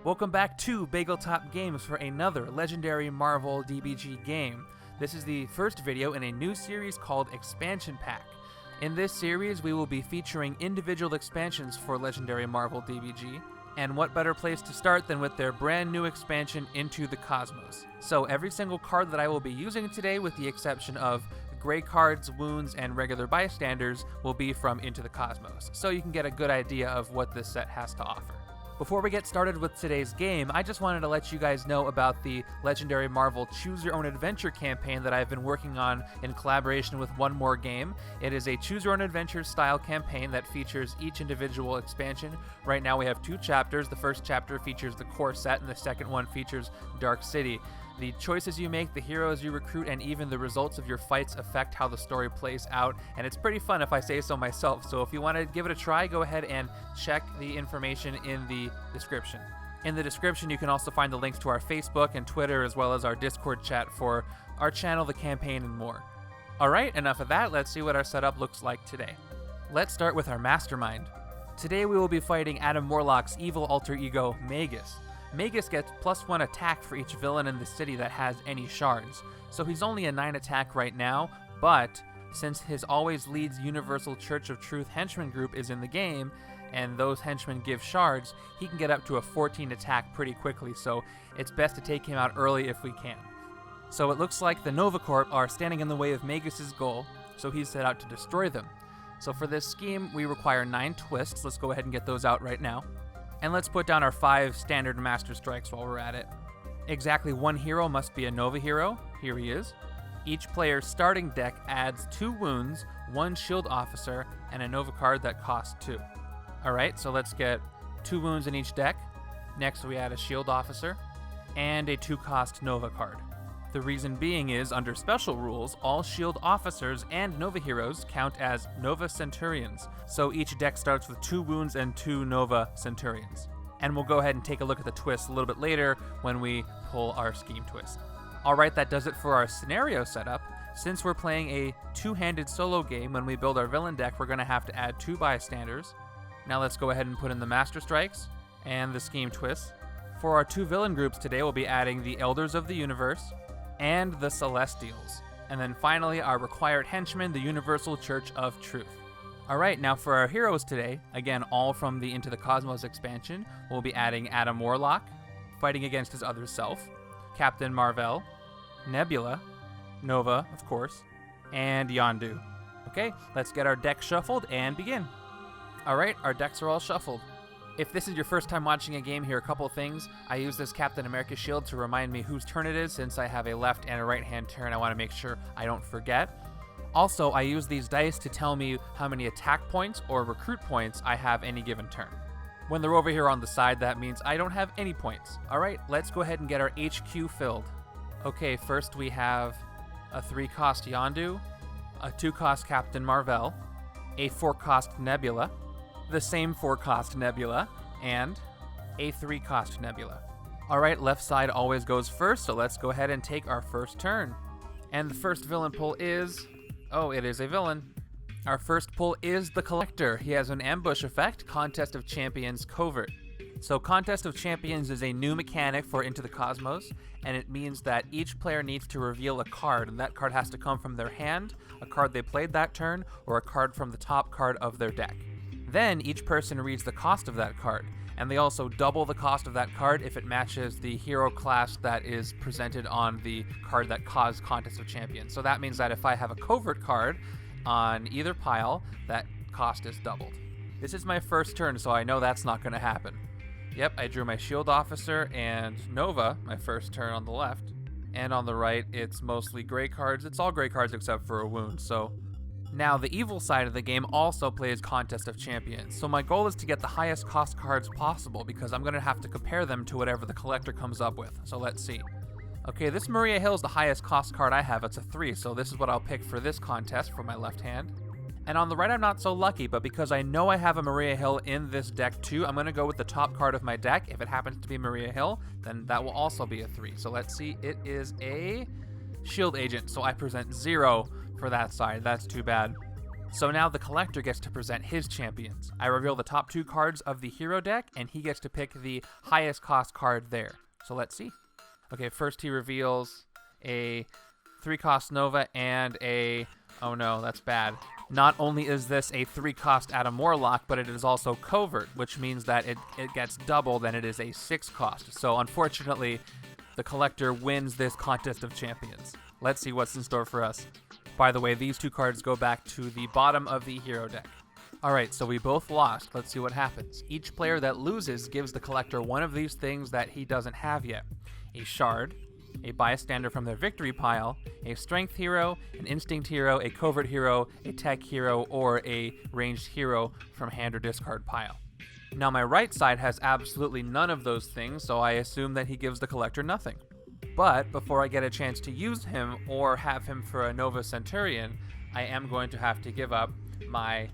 Welcome back to Bageltop Games for another legendary Mar-Vell DBG game. This is the first video in a new series called Expansion Pack. In this series, we will be featuring individual expansions for legendary Mar-Vell DBG, and what better place to start than with their brand new expansion, Into the Cosmos. So every single card that I will be using today, with the exception of gray cards, wounds, and regular bystanders, will be from Into the Cosmos, so you can get a good idea of what this set has to offer. Before we get started with today's game, I just wanted to let you guys know about the legendary Mar-Vell Choose Your Own Adventure campaign that I've been working on in collaboration with One More Game. It is a Choose Your Own Adventure style campaign that features each individual expansion. Right now we have 2 chapters. The first chapter features the core set, and the second one features Dark City. The choices you make, the heroes you recruit, and even the results of your fights affect how the story plays out, and it's pretty fun if I say so myself. So if you want to give it a try, go ahead and check the information in the description. In the description, you can also find the links to our Facebook and Twitter, as well as our Discord chat for our channel, the campaign, and more. Alright, enough of that. Let's see what our setup looks like today. Let's start with our Mastermind. Today we will be fighting Adam Warlock's evil alter ego, Magus. Magus gets +1 attack for each villain in the city that has any shards, so he's only a 9 attack right now, but since his always leads Universal Church of Truth henchman group is in the game, and those henchmen give shards, he can get up to a 14 attack pretty quickly, so it's best to take him out early if we can. So it looks like the Nova Corp are standing in the way of Magus's goal, so he's set out to destroy them. So for this scheme, we require 9 twists. Let's go ahead and get those out right now. And let's put down our 5 standard Master Strikes while we're at it. Exactly 1 hero must be a Nova hero. Here he is. Each player's starting deck adds 2 wounds, 1 shield officer, and a Nova card that costs 2. Alright, so let's get 2 wounds in each deck. Next we add a shield officer, and a 2-cost Nova card. The reason being is, under special rules, all shield officers and Nova heroes count as Nova Centurions, so each deck starts with 2 wounds and 2 Nova Centurions. And we'll go ahead and take a look at the twist a little bit later when we pull our scheme twist. Alright, that does it for our scenario setup. Since we're playing a 2-handed solo game, when we build our villain deck, we're going to have to add 2 bystanders. Now let's go ahead and put in the Master Strikes and the scheme twists. For our 2 villain groups today, we'll be adding the Elders of the Universe and the Celestials. And then finally, our required henchmen, the Universal Church of Truth. Alright, now for our heroes today, again, all from the Into the Cosmos expansion, we'll be adding Adam Warlock, fighting against his other self, Captain Mar-Vell, Nebula, Nova, of course, and Yondu. Okay, let's get our deck shuffled and begin. Alright, our decks are all shuffled. If this is your first time watching a game, here are a couple of things. I use this Captain America shield to remind me whose turn it is, since I have a left and a right hand turn. I want to make sure I don't forget. Also, I use these dice to tell me how many attack points or recruit points I have any given turn. When they're over here on the side, that means I don't have any points. Alright, let's go ahead and get our HQ filled. Okay, first we have a 3-cost Yondu, a 2-cost Captain Mar-Vell, a 4-cost Nebula, the same 4-cost Nebula, and a 3-cost Nebula. Alright, left side always goes first, so let's go ahead and take our first turn. And the first villain pull is... oh, it is a villain. Our first pull is the Collector. He has an ambush effect, Contest of Champions Covert. So Contest of Champions is a new mechanic for Into the Cosmos, and it means that each player needs to reveal a card, and that card has to come from their hand, a card they played that turn, or a card from the top card of their deck. Then each person reads the cost of that card, and they also double the cost of that card if it matches the hero class that is presented on the card that caused Contest of Champions. So that means that if I have a Covert card on either pile, that cost is doubled. This is my first turn, so I know that's not going to happen. Yep, I drew my Shield Officer and Nova, my first turn on the left. And on the right, it's mostly gray cards. It's all gray cards except for a wound, so... Now, the evil side of the game also plays Contest of Champions, so my goal is to get the highest cost cards possible, because I'm going to have to compare them to whatever the Collector comes up with, so let's see. Okay, this Maria Hill is the highest cost card I have. It's a 3, so this is what I'll pick for this contest for my left hand. And on the right, I'm not so lucky, but because I know I have a Maria Hill in this deck too, I'm going to go with the top card of my deck. If it happens to be Maria Hill, then that will also be a 3. So let's see, it is a Shield Agent, so I present 0 for that side. That's too bad. So now the collector gets to present his champions. I reveal the top 2 cards of the hero deck, and he gets to pick the highest cost card there. So let's see. Okay, first he reveals a 3-cost Nova and a... oh no, that's bad. Not only is this a 3-cost Adam Warlock, but it is also covert, which means that it gets double than it is a 6-cost. So unfortunately, the collector wins this contest of champions. Let's see what's in store for us. By the way, these 2 cards go back to the bottom of the hero deck. Alright, so we both lost. Let's see what happens. Each player that loses gives the collector one of these things that he doesn't have yet. A shard, a bystander from their victory pile, a strength hero, an instinct hero, a covert hero, a tech hero, or a ranged hero from hand or discard pile. Now my right side has absolutely none of those things, so I assume that he gives the collector nothing. But before I get a chance to use him or have him for a Nova Centurion, I am going to have to give up my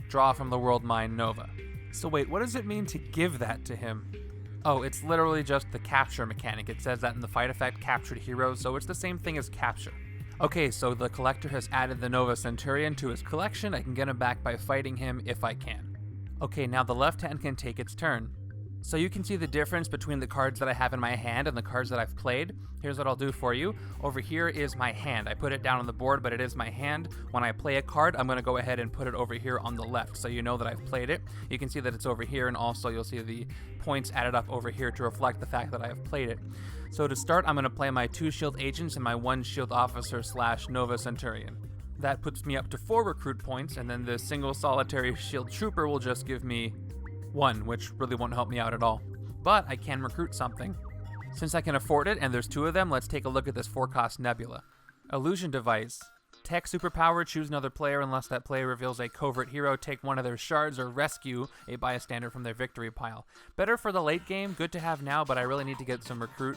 Draw from the World Mine Nova. So wait, what does it mean to give that to him? Oh, it's literally just the capture mechanic. It says that in the fight effect, captured heroes, so it's the same thing as capture. Okay, so the collector has added the Nova Centurion to his collection. I can get him back by fighting him if I can. Okay, now the left hand can take its turn. So you can see the difference between the cards that I have in my hand and the cards that I've played. Here's what I'll do for you. Over here is my hand. I put it down on the board, but it is my hand. When I play a card, I'm going to go ahead and put it over here on the left, so you know that I've played it. You can see that it's over here, and also you'll see the points added up over here to reflect the fact that I have played it. So to start, I'm going to play my 2 shield agents and my 1 shield officer / Nova Centurion. That puts me up to 4 recruit points, and then the single solitary shield trooper will just give me 1, which really won't help me out at all. But I can recruit something. Since I can afford it, and there's 2 of them, let's take a look at this 4-cost Nebula. Illusion Device. Tech superpower, choose another player unless that player reveals a covert hero, take one of their shards, or rescue a bystander from their victory pile. Better for the late game, good to have now, but I really need to get some recruit.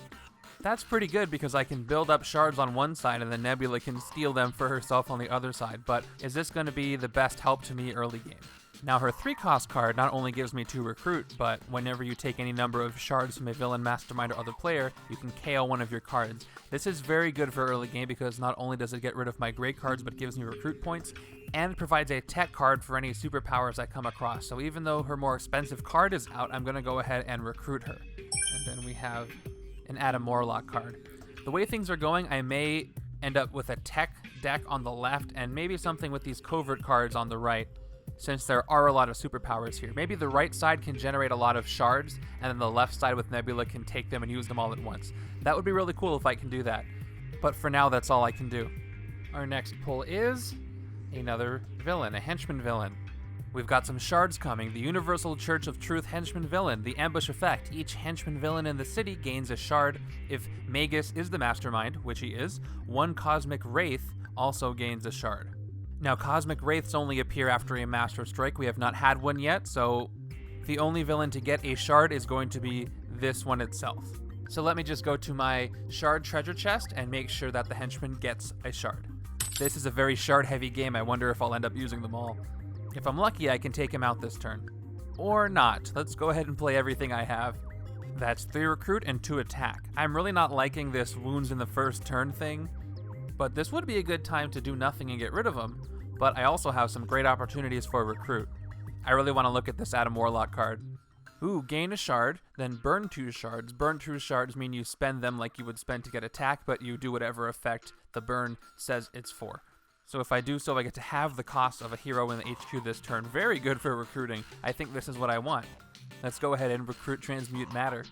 That's pretty good because I can build up shards on one side and then Nebula can steal them for herself on the other side, but is this going to be the best help to me early game? Now her 3-cost card not only gives me 2 recruit, but whenever you take any number of shards from a villain, mastermind, or other player, you can KO one of your cards. This is very good for early game because not only does it get rid of my great cards, but gives me recruit points, and provides a tech card for any superpowers I come across. So even though her more expensive card is out, I'm going to go ahead and recruit her. And then we have an Adam Warlock card. The way things are going, I may end up with a tech deck on the left and maybe something with these covert cards on the right, since there are a lot of superpowers here. Maybe the right side can generate a lot of shards, and then the left side with Nebula can take them and use them all at once. That would be really cool if I can do that. But for now, that's all I can do. Our next pull is another villain, a Henchman Villain. We've got some shards coming. The Universal Church of Truth Henchman Villain. The ambush effect. Each Henchman Villain in the city gains a shard. If Magus is the Mastermind, which he is, one Cosmic Wraith also gains a shard. Now, Cosmic Wraiths only appear after a Master Strike. We have not had one yet, so the only villain to get a shard is going to be this one itself. So let me just go to my shard treasure chest and make sure that the henchman gets a shard. This is a very shard-heavy game. I wonder if I'll end up using them all. If I'm lucky, I can take him out this turn. Or not. Let's go ahead and play everything I have. That's 3 recruit and 2 attack. I'm really not liking this wounds in the first turn thing, but this would be a good time to do nothing and get rid of him, but I also have some great opportunities for recruit. I really want to look at this Adam Warlock card. Ooh, gain a shard, then burn 2 shards. Burn 2 shards mean you spend them like you would spend to get attack, but you do whatever effect the burn says it's for. So if I do so, I get to have the cost of a hero in the HQ this turn. Very good for recruiting. I think this is what I want. Let's go ahead and recruit Transmute Matter.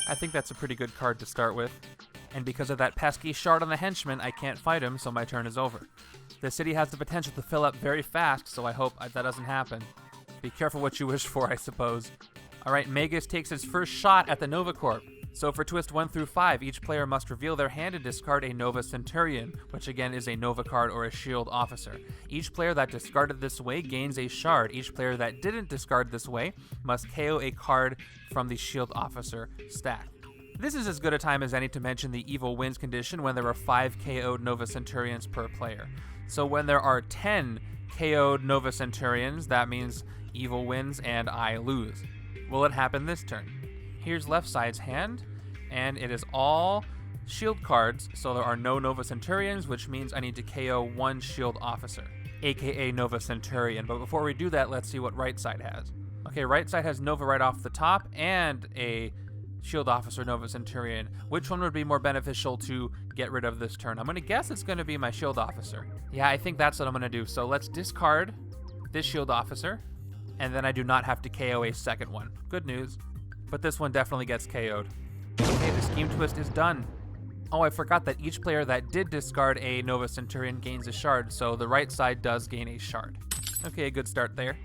I think that's a pretty good card to start with. And because of that pesky shard on the henchman, I can't fight him, so my turn is over. The city has the potential to fill up very fast, so I hope that doesn't happen. Be careful what you wish for, I suppose. Alright, Magus takes his first shot at the Nova Corp. So for twist 1 through 5, each player must reveal their hand and discard a Nova Centurion, which again is a Nova card or a shield officer. Each player that discarded this way gains a shard. Each player that didn't discard this way must KO a card from the shield officer stack. This is as good a time as any to mention the evil wins condition when there are 5 KO'd Nova Centurions per player. So when there are 10 KO'd Nova Centurions, that means evil wins and I lose. Will it happen this turn? Here's left side's hand, and it is all shield cards, so there are no Nova Centurions, which means I need to KO 1 shield officer. aka Nova Centurion. But before we do that, let's see what right side has. Okay, right side has Nova right off the top and a Shield Officer Nova Centurion. Which one would be more beneficial to get rid of this turn? I'm gonna guess it's gonna be my Shield Officer. Yeah, I think that's what I'm gonna do. So let's discard this Shield Officer, and then I do not have to KO a second one. Good news. But this one definitely gets KO'd. Okay, the Scheme Twist is done. Oh, I forgot that each player that did discard a Nova Centurion gains a shard, so the right side does gain a shard. Okay, a good start there.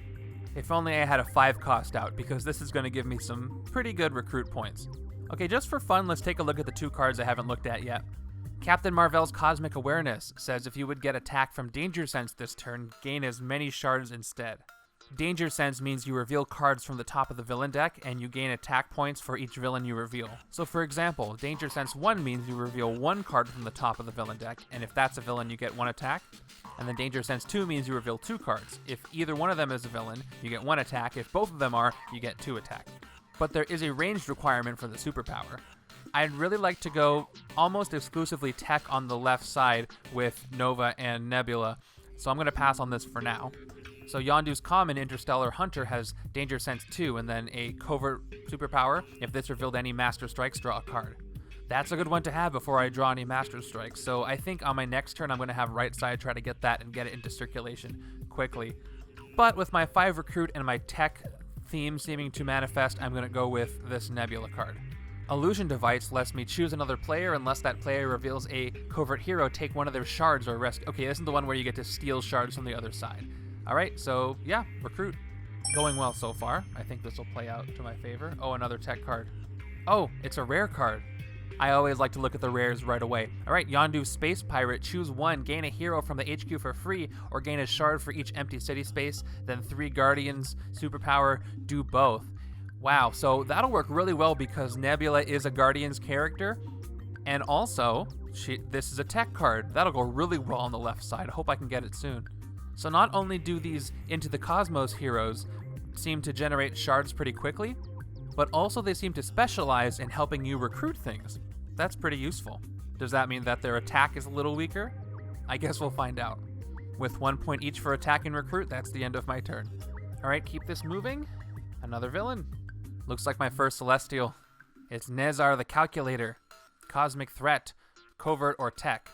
If only I had a 5 cost out, because this is going to give me some pretty good recruit points. Okay, just for fun, let's take a look at the 2 cards I haven't looked at yet. Captain Mar-Vell's Cosmic Awareness says if you would get attack from Danger Sense this turn, gain as many shards instead. Danger Sense means you reveal cards from the top of the villain deck, and you gain attack points for each villain you reveal. So for example, Danger Sense 1 means you reveal 1 card from the top of the villain deck, and if that's a villain, you get 1 attack. And then Danger Sense 2 means you reveal 2 cards. If either one of them is a villain, you get 1 attack. If both of them are, you get 2 attack. But there is a ranged requirement for the superpower. I'd really like to go almost exclusively tech on the left side with Nova and Nebula, so I'm going to pass on this for now. So Yondu's common Interstellar Hunter has Danger Sense 2 and then a covert superpower. If this revealed any Master Strikes, draw a card. That's a good one to have before I draw any Master Strikes. So I think on my next turn I'm going to have right side try to get that and get it into circulation quickly. But with my 5 recruit and my tech theme seeming to manifest, I'm going to go with this Nebula card. Illusion Device lets me choose another player unless that player reveals a covert hero, take one of their shards or rescue. Okay, this is the one where you get to steal shards from the other side. Alright, so yeah, recruit. Going well so far. I think this will play out to my favor. Oh, another tech card. Oh, it's a rare card. I always like to look at the rares right away. Alright, Yondu Space Pirate, choose 1, gain a hero from the HQ for free, or gain a shard for each empty city space, then 3 Guardians, superpower, do both. Wow, so that'll work really well because Nebula is a Guardians character, and also, this is a tech card. That'll go really well on the left side. I hope I can get it soon. So not only do these Into the Cosmos heroes seem to generate shards pretty quickly, but also they seem to specialize in helping you recruit things. That's pretty useful. Does that mean that their attack is a little weaker? I guess we'll find out. With 1 point each for attack and recruit, that's the end of my turn. Alright, keep this moving. Another villain. Looks like my first Celestial. It's Nezar the Calculator. Cosmic Threat, Covert or Tech.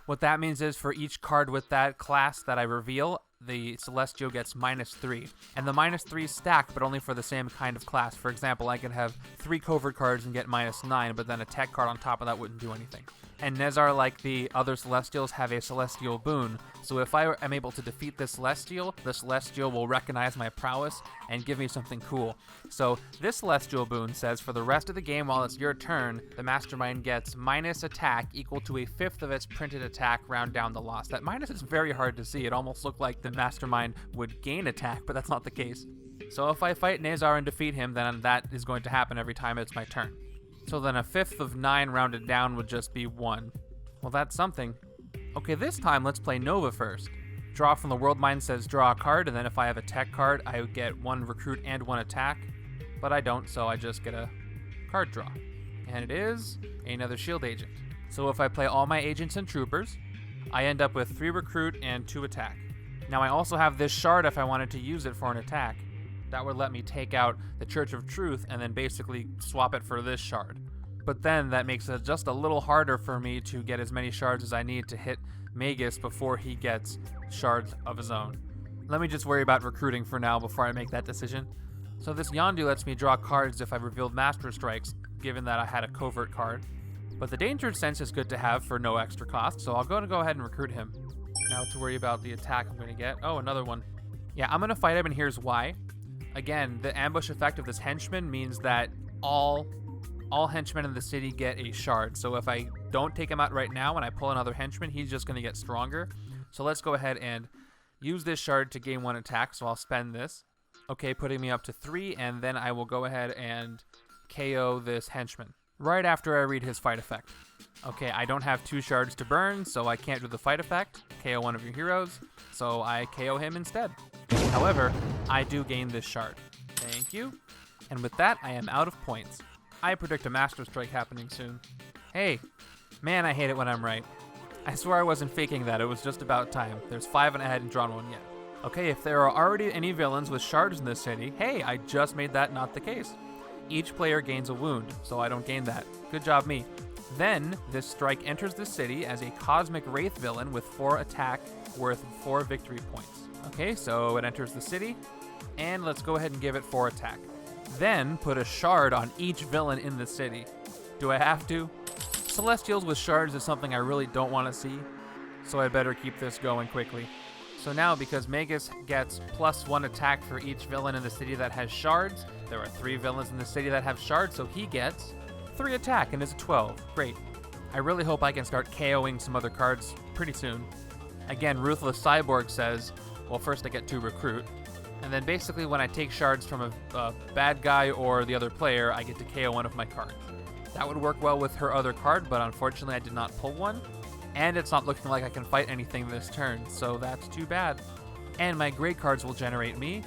What that means is for each card with that class that I reveal, the Celestial gets -3. And the -3 stack, but only for the same kind of class. For example, I could have 3 covert cards and get -9, but then a tech card on top of that wouldn't do anything. And Nezar, like the other Celestials, have a Celestial Boon. So if I am able to defeat the Celestial will recognize my prowess and give me something cool. So this Celestial Boon says for the rest of the game while it's your turn, the Mastermind gets minus attack equal to a 1/5 of its printed attack round down the loss. That minus is very hard to see. It almost looked like the Mastermind would gain attack, but that's not the case. So if I fight Nezar and defeat him, then that is going to happen every time it's my turn. So then a 1/5 of 9 rounded down would just be 1. Well, that's something. Okay, this time let's play Nova first. Draw from the World Mine says draw a card, and then if I have a tech card, I would get 1 recruit and 1 attack. But I don't, so I just get a card draw. And it is another shield agent. So if I play all my agents and troopers, I end up with 3 recruit and 2 attack. Now I also have this shard if I wanted to use it for an attack. That would let me take out the Church of Truth and then basically swap it for this shard. But then that makes it just a little harder for me to get as many shards as I need to hit Magus before he gets shards of his own. Let me just worry about recruiting for now before I make that decision. So this Yondu lets me draw cards if I revealed Master Strikes, given that I had a covert card. But the Danger Sense is good to have for no extra cost, so I'll go ahead and recruit him. Now to worry about the attack I'm going to get. Oh, another one. Yeah, I'm going to fight him, and here's why. Again, the ambush effect of this henchman means that all henchmen in the city get a shard. So if I don't take him out right now and I pull another henchman, he's just going to get stronger. So let's go ahead and use this shard to gain 1 attack. So I'll spend this. Okay, putting me up to 3, and then I will go ahead and KO this henchman right after I read his fight effect. Okay, I don't have 2 shards to burn, so I can't do the fight effect. KO one of your heroes, so I KO him instead. However, I do gain this shard. Thank you. And with that, I am out of points. I predict a Master Strike happening soon. Hey, man, I hate it when I'm right. I swear I wasn't faking that, it was just about time. There's 5 and I hadn't drawn one yet. Okay, if there are already any villains with shards in this city, hey, I just made that not the case. Each player gains a wound, so I don't gain that. Good job, me. Then, this strike enters the city as a cosmic wraith villain with 4 attack worth 4 victory points. Okay, so it enters the city, and let's go ahead and give it 4 attack. Then, put a shard on each villain in the city. Do I have to? Celestials with shards is something I really don't want to see, so I better keep this going quickly. So now, because Magus gets +1 attack for each villain in the city that has shards, there are 3 villains in the city that have shards, so he gets 3 attack and is a 12. Great. I really hope I can start KOing some other cards pretty soon. Again, Ruthless Cyborg says, well, first I get to recruit, and then basically when I take shards from a bad guy or the other player, I get to KO one of my cards. That would work well with her other card, but unfortunately I did not pull one, and it's not looking like I can fight anything this turn, so that's too bad. And my great cards will generate me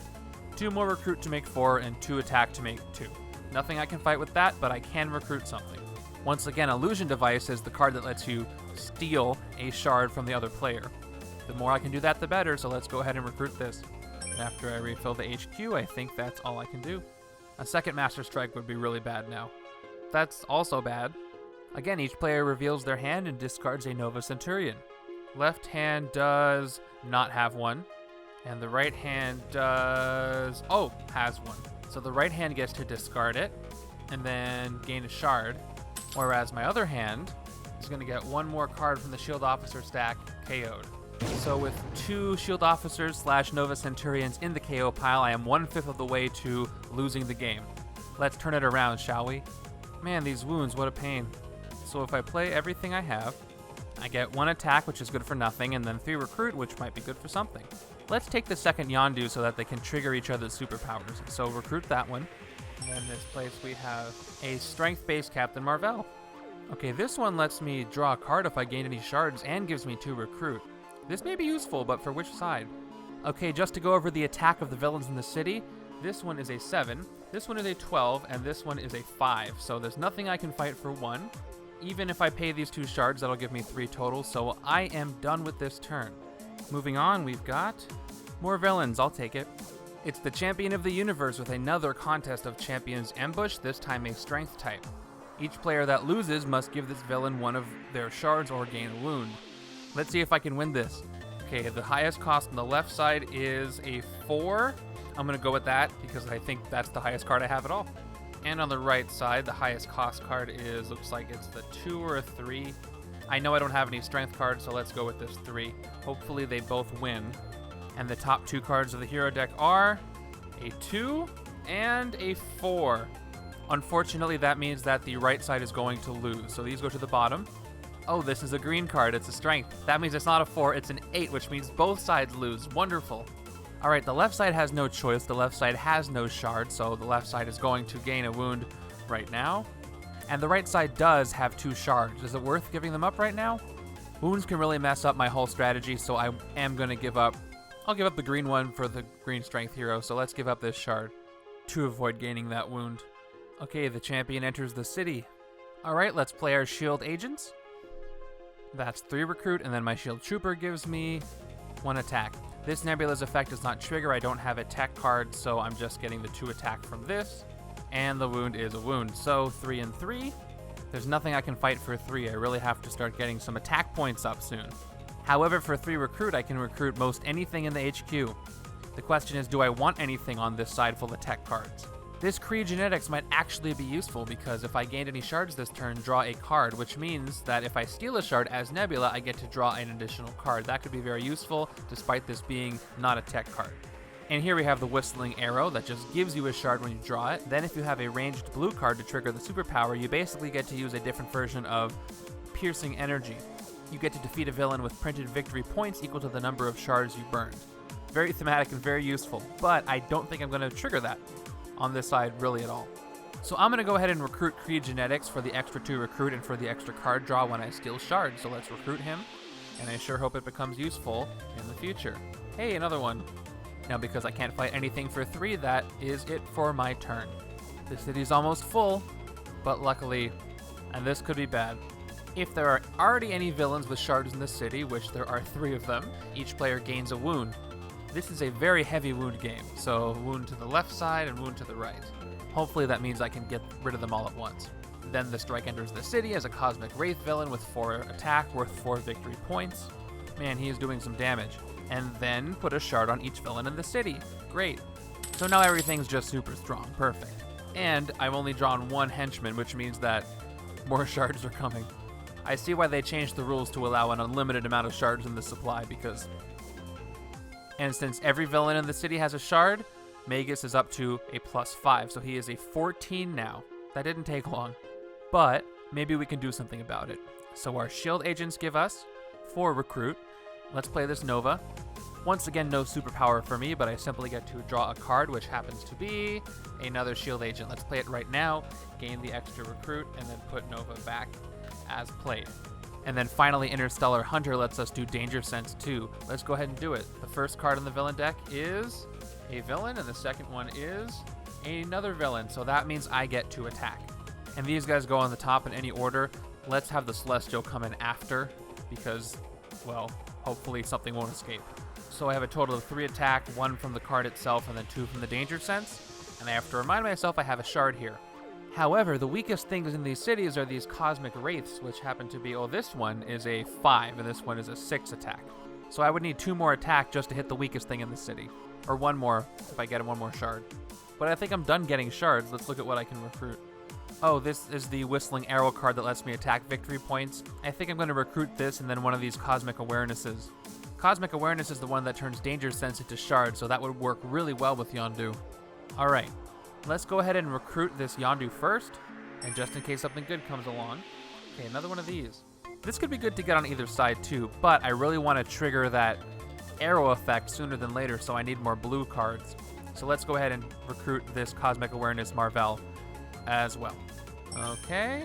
2 more recruit to make 4 and 2 attack to make 2. Nothing I can fight with that, but I can recruit something. Once again, Illusion Device is the card that lets you steal a shard from the other player. The more I can do that, the better, so let's go ahead and recruit this. And after I refill the HQ, I think that's all I can do. A second Master Strike would be really bad now. That's also bad. Again, each player reveals their hand and discards a Nova Centurion. Left hand does not have one, and the right hand does... oh, has one. So the right hand gets to discard it, and then gain a shard, whereas my other hand is going to get 1 more card from the Shield Officer stack, KO'd. So with 2 Shield Officers / Nova Centurions in the KO pile, I am 1/5 of the way to losing the game. Let's turn it around, shall we? Man, these wounds, what a pain. So if I play everything I have, I get 1 attack, which is good for nothing, and then 3 recruit, which might be good for something. Let's take the second Yondu so that they can trigger each other's superpowers. So recruit that one. And then in this place we have a strength-based Captain Mar-Vell. Okay, this one lets me draw a card if I gain any shards and gives me 2 recruit. This may be useful, but for which side? Okay, just to go over the attack of the villains in the city, this one is a 7, this one is a 12, and this one is a 5. So there's nothing I can fight for 1. Even if I pay these 2 shards, that'll give me 3 total, so I am done with this turn. Moving on, we've got more villains. I'll take it. It's the Champion of the Universe with another contest of Champions Ambush, this time a Strength type. Each player that loses must give this villain 1 of their shards or gain a wound. Let's see if I can win this. Okay, the highest cost on the left side is a 4. I'm going to go with that because I think that's the highest card I have at all. And on the right side, the highest cost card is, looks like it's the 2 or a 3. I know I don't have any strength cards, so let's go with this 3. Hopefully they both win. And the top 2 cards of the hero deck are a 2 and a 4. Unfortunately, that means that the right side is going to lose, so these go to the bottom. Oh, this is a green card. It's a strength. That means it's not a 4, it's an 8, which means both sides lose. Wonderful. All right, the left side has no choice. The left side has no shard, so the left side is going to gain a wound right now. And the right side does have 2 shards. Is it worth giving them up right now? Wounds can really mess up my whole strategy, so I am going to give up. I'll give up the green one for the green strength hero, so let's give up this shard to avoid gaining that wound. Okay, the champion enters the city. All right, let's play our shield agents. That's 3 recruit, and then my shield trooper gives me 1 attack. This Nebula's effect does not trigger. I don't have a tech card, so I'm just getting the 2 attack from this. And the wound is a wound. So 3 and 3. There's nothing I can fight for 3. I really have to start getting some attack points up soon. However, for 3 recruit, I can recruit most anything in the HQ. The question is, do I want anything on this side full of tech cards? This Kree genetics might actually be useful because if I gained any shards this turn, draw a card, which means that if I steal a shard as Nebula, I get to draw an additional card. That could be very useful, despite this being not a tech card. And here we have the Whistling Arrow that just gives you a shard when you draw it. Then if you have a ranged blue card to trigger the superpower, you basically get to use a different version of Piercing Energy. You get to defeat a villain with printed victory points equal to the number of shards you burned. Very thematic and very useful, but I don't think I'm going to trigger that on this side really at all. So I'm going to go ahead and recruit Kree Genetics for the extra 2 recruit and for the extra card draw when I steal shards. So let's recruit him, and I sure hope it becomes useful in the future. Hey, another one. Now because I can't fight anything for 3, that is it for my turn. The city's almost full, but luckily, and this could be bad, If there are already any villains with shards in the city, which there are 3 of them, each player gains a wound. This is a very heavy wound game, so wound to the left side and wound to the right. Hopefully that means I can get rid of them all at once. Then the strike enters the city as a Cosmic Wraith villain with 4 attack worth 4 victory points. Man, he is doing some damage. And then put a shard on each villain in the city. Great. So now everything's just super strong. Perfect. And I've only drawn 1 henchman, which means that more shards are coming. I see why they changed the rules to allow an unlimited amount of shards in the supply, because... And since every villain in the city has a shard, Magus is up to a +5, so he is a 14 now. That didn't take long. But maybe we can do something about it. So our shield agents give us 4 recruit. Let's play this Nova. Once again, no superpower for me, but I simply get to draw a card, which happens to be another shield agent. Let's play it right now, gain the extra recruit, and then put Nova back as played. And then finally, Interstellar Hunter lets us do Danger Sense too. Let's go ahead and do it. The first card in the villain deck is a villain, and the second one is another villain, so that means I get to attack. And these guys go on the top in any order. Let's have the Celestial come in after, because, well, hopefully something won't escape. So I have a total of 3 attack, 1 from the card itself, and then 2 from the Danger Sense. And I have to remind myself I have a shard here. However, the weakest things in these cities are these Cosmic Wraiths, which happen to be, oh, this one is a 5, and this one is a 6 attack. So I would need 2 more attack just to hit the weakest thing in the city. Or 1 more, if I get 1 more shard. But I think I'm done getting shards. Let's look at what I can recruit. Oh, this is the Whistling Arrow card that lets me attack victory points. I think I'm going to recruit this and then one of these Cosmic Awarenesses. Cosmic Awareness is the one that turns Danger Sense into shards, so that would work really well with Yondu. Alright, let's go ahead and recruit this Yondu first, and just in case something good comes along. Okay, another one of these. This could be good to get on either side too, but I really want to trigger that arrow effect sooner than later, so I need more blue cards. So let's go ahead and recruit this Cosmic Awareness Mar-Vell as well. Okay.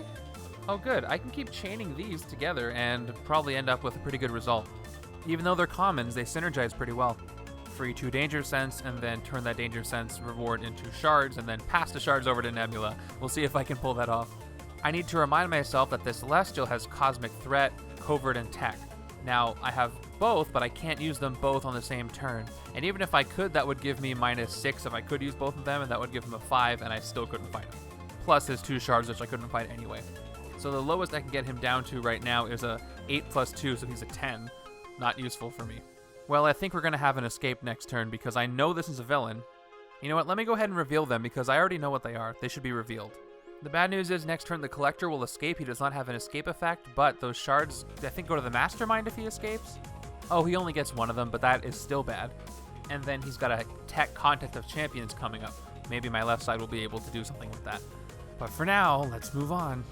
Oh good, I can keep chaining these together and probably end up with a pretty good result. Even though they're commons, they synergize pretty well. Free 2 Danger Sense, and then turn that Danger Sense reward into shards, and then pass the shards over to Nebula. We'll see if I can pull that off. I need to remind myself that this Celestial has Cosmic Threat, Covert, and Tech. Now, I have both, but I can't use them both on the same turn. And even if I could, that would give me -6 if I could use both of them, and that would give him a 5, and I still couldn't fight him. Plus his 2 shards, which I couldn't fight anyway. So the lowest I can get him down to right now is a 8 + 2, so he's a 10. Not useful for me. Well, I think we're going to have an escape next turn because I know this is a villain. You know what, let me go ahead and reveal them because I already know what they are. They should be revealed. The bad news is next turn the Collector will escape. He does not have an escape effect, but those shards, I think, go to the Mastermind if he escapes. Oh, he only gets 1 of them, but that is still bad. And then he's got a Tech Contest of Champions coming up. Maybe my left side will be able to do something with that. But for now, let's move on.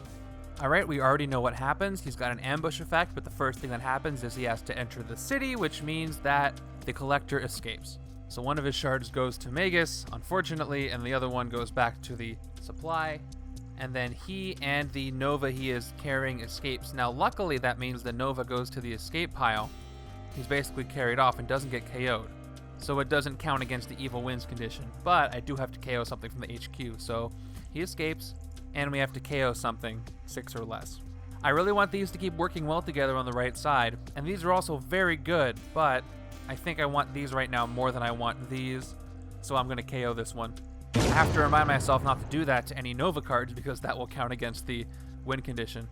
Alright, we already know what happens. He's got an ambush effect, but the first thing that happens is he has to enter the city, which means that the Collector escapes. So one of his shards goes to Magus, unfortunately, and the other one goes back to the supply. And then he and the Nova he is carrying escapes. Now, luckily, that means the Nova goes to the escape pile. He's basically carried off and doesn't get KO'd. So it doesn't count against the evil wins condition. But I do have to KO something from the HQ, so he escapes. And we have to KO something 6 or less. I really want these to keep working well together on the right side, and these are also very good, but I think I want these right now more than I want these, so I'm going to KO this one. I have to remind myself not to do that to any Nova cards because that will count against the win condition,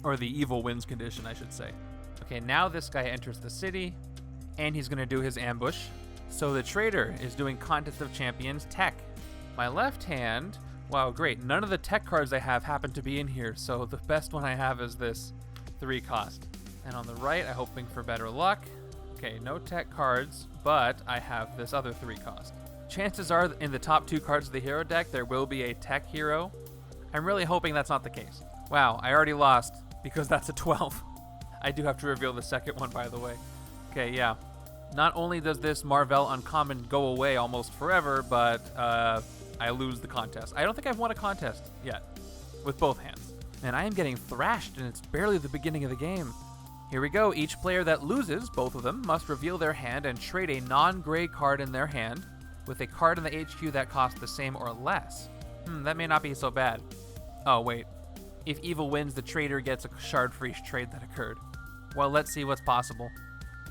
or the evil wins condition, I should say. Okay, now this guy enters the city, and he's going to do his ambush. So the Trader is doing Contest of Champions Tech. My left hand... Wow, great. None of the tech cards I have happen to be in here, so the best one I have is this 3 cost. And on the right, I'm hoping for better luck. Okay, no tech cards, but I have this other 3 cost. Chances are in the top 2 cards of the hero deck, there will be a tech hero. I'm really hoping that's not the case. Wow, I already lost because that's a 12. I do have to reveal the second one, by the way. Okay, yeah. Not only does this Mar-Vell uncommon go away almost forever, but I lose the contest. I don't think I've won a contest yet with both hands. And I am getting thrashed, and it's barely the beginning of the game. Here we go. Each player that loses, both of them, must reveal their hand and trade a non-gray card in their hand with a card in the HQ that costs the same or less. That may not be so bad. Oh, wait. If evil wins, the trader gets a shard for each trade that occurred. Well, let's see what's possible.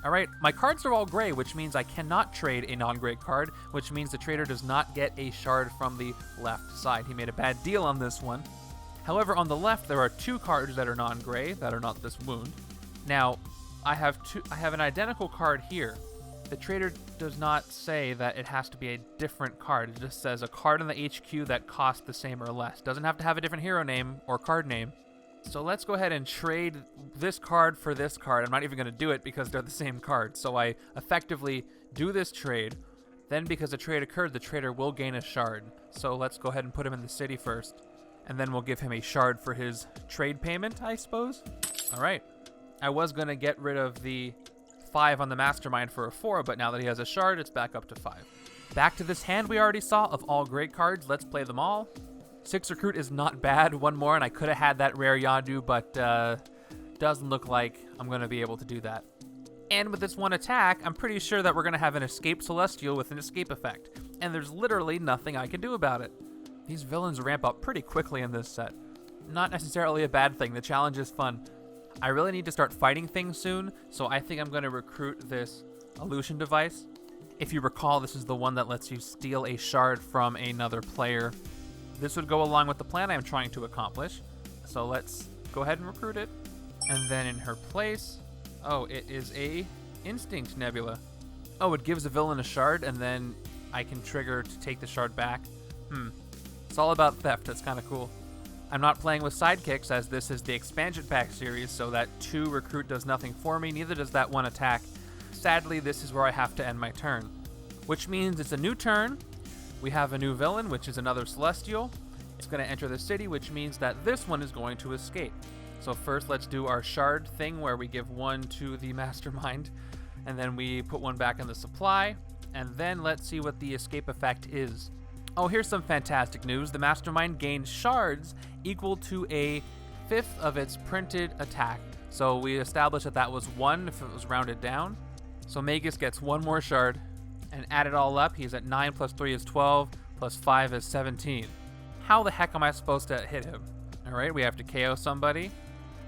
Alright, my cards are all gray, which means I cannot trade a non-gray card, which means the trader does not get a shard from the left side. He made a bad deal on this one. However, on the left, there are 2 cards that are non-gray, that are not this wound. Now, I have an identical card here. The trader does not say that it has to be a different card. It just says a card in the HQ that costs the same or less. Doesn't have to have a different hero name or card name. So let's go ahead and trade this card for this card. I'm not even going to do it because they're the same card. So I effectively do this trade. Then because a trade occurred, the trader will gain a shard. So let's go ahead and put him in the city first. And then we'll give him a shard for his trade payment, I suppose. All right. I was going to get rid of the 5 on the Mastermind for a 4, but now that he has a shard, it's back up to 5. Back to this hand we already saw of all great cards. Let's play them all. 6 recruit is not bad. One more, and I could have had that rare Yondu, but doesn't look like I'm going to be able to do that. And with this one attack, I'm pretty sure that we're going to have an escape Celestial with an escape effect. And there's literally nothing I can do about it. These villains ramp up pretty quickly in this set. Not necessarily a bad thing. The challenge is fun. I really need to start fighting things soon, so I think I'm going to recruit this illusion device. If you recall, this is the one that lets you steal a shard from another player. This would go along with the plan I'm trying to accomplish. So let's go ahead and recruit it. And then in her place, oh, it is a Instinct Nebula. Oh, it gives a villain a shard, and then I can trigger to take the shard back. It's all about theft. That's kind of cool. I'm not playing with sidekicks, as this is the expansion pack series, so that 2 recruit does nothing for me, neither does that 1 attack. Sadly, this is where I have to end my turn. Which means it's a new turn. We have a new villain, which is another Celestial. It's going to enter the city, which means that this one is going to escape. So first, let's do our shard thing, where we give 1 to the Mastermind, and then we put 1 back in the supply, and then let's see what the escape effect is. Oh, here's some fantastic news. The Mastermind gains shards equal to a 5th of its printed attack. So we established that that was 1 if it was rounded down. So Magus gets 1 more shard, and add it all up, he's at 9 plus 3 is 12, plus 5 is 17. How the heck am I supposed to hit him? All right, we have to KO somebody.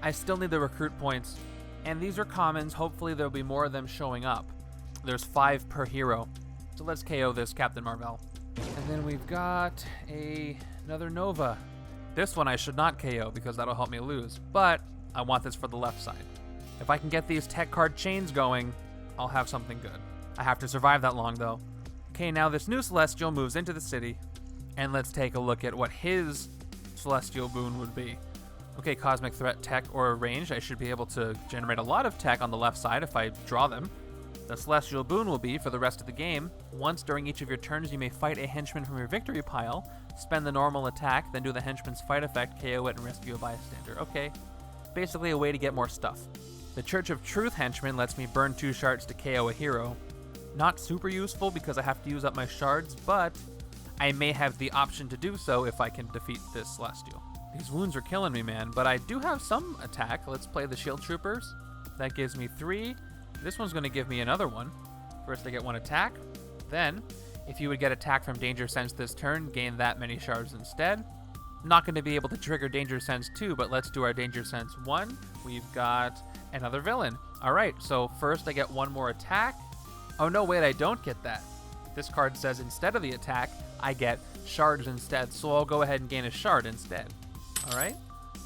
I still need the recruit points, and these are commons. Hopefully there'll be more of them showing up. There's 5 per hero. So let's KO this Captain Mar-Vell. And then we've got another Nova. This one I should not KO because that'll help me lose, but I want this for the left side. If I can get these tech card chains going, I'll have something good. I have to survive that long though. Okay, now this new Celestial moves into the city, and let's take a look at what his Celestial boon would be. Okay, Cosmic Threat Tech or Range. I should be able to generate a lot of tech on the left side if I draw them. The Celestial boon will be, for the rest of the game, once during each of your turns you may fight a henchman from your victory pile, spend the normal attack, then do the henchman's fight effect, KO it, and rescue a bystander. Okay, basically a way to get more stuff. The Church of Truth henchman lets me burn 2 shards to KO a hero. Not super useful because I have to use up my shards, but I may have the option to do so if I can defeat this Celestial. These wounds are killing me, man, but I do have some attack. Let's play the Shield Troopers. That gives me 3. This one's going to give me another 1. First I get 1 attack. Then, if you would get attack from Danger Sense this turn, gain that many shards instead. Not going to be able to trigger Danger Sense 2, but let's do our Danger Sense 1. We've got another villain. Alright, so first I get 1 more attack. Oh no, wait, I don't get that. This card says instead of the attack, I get shards instead, so I'll go ahead and gain a shard instead. Alright.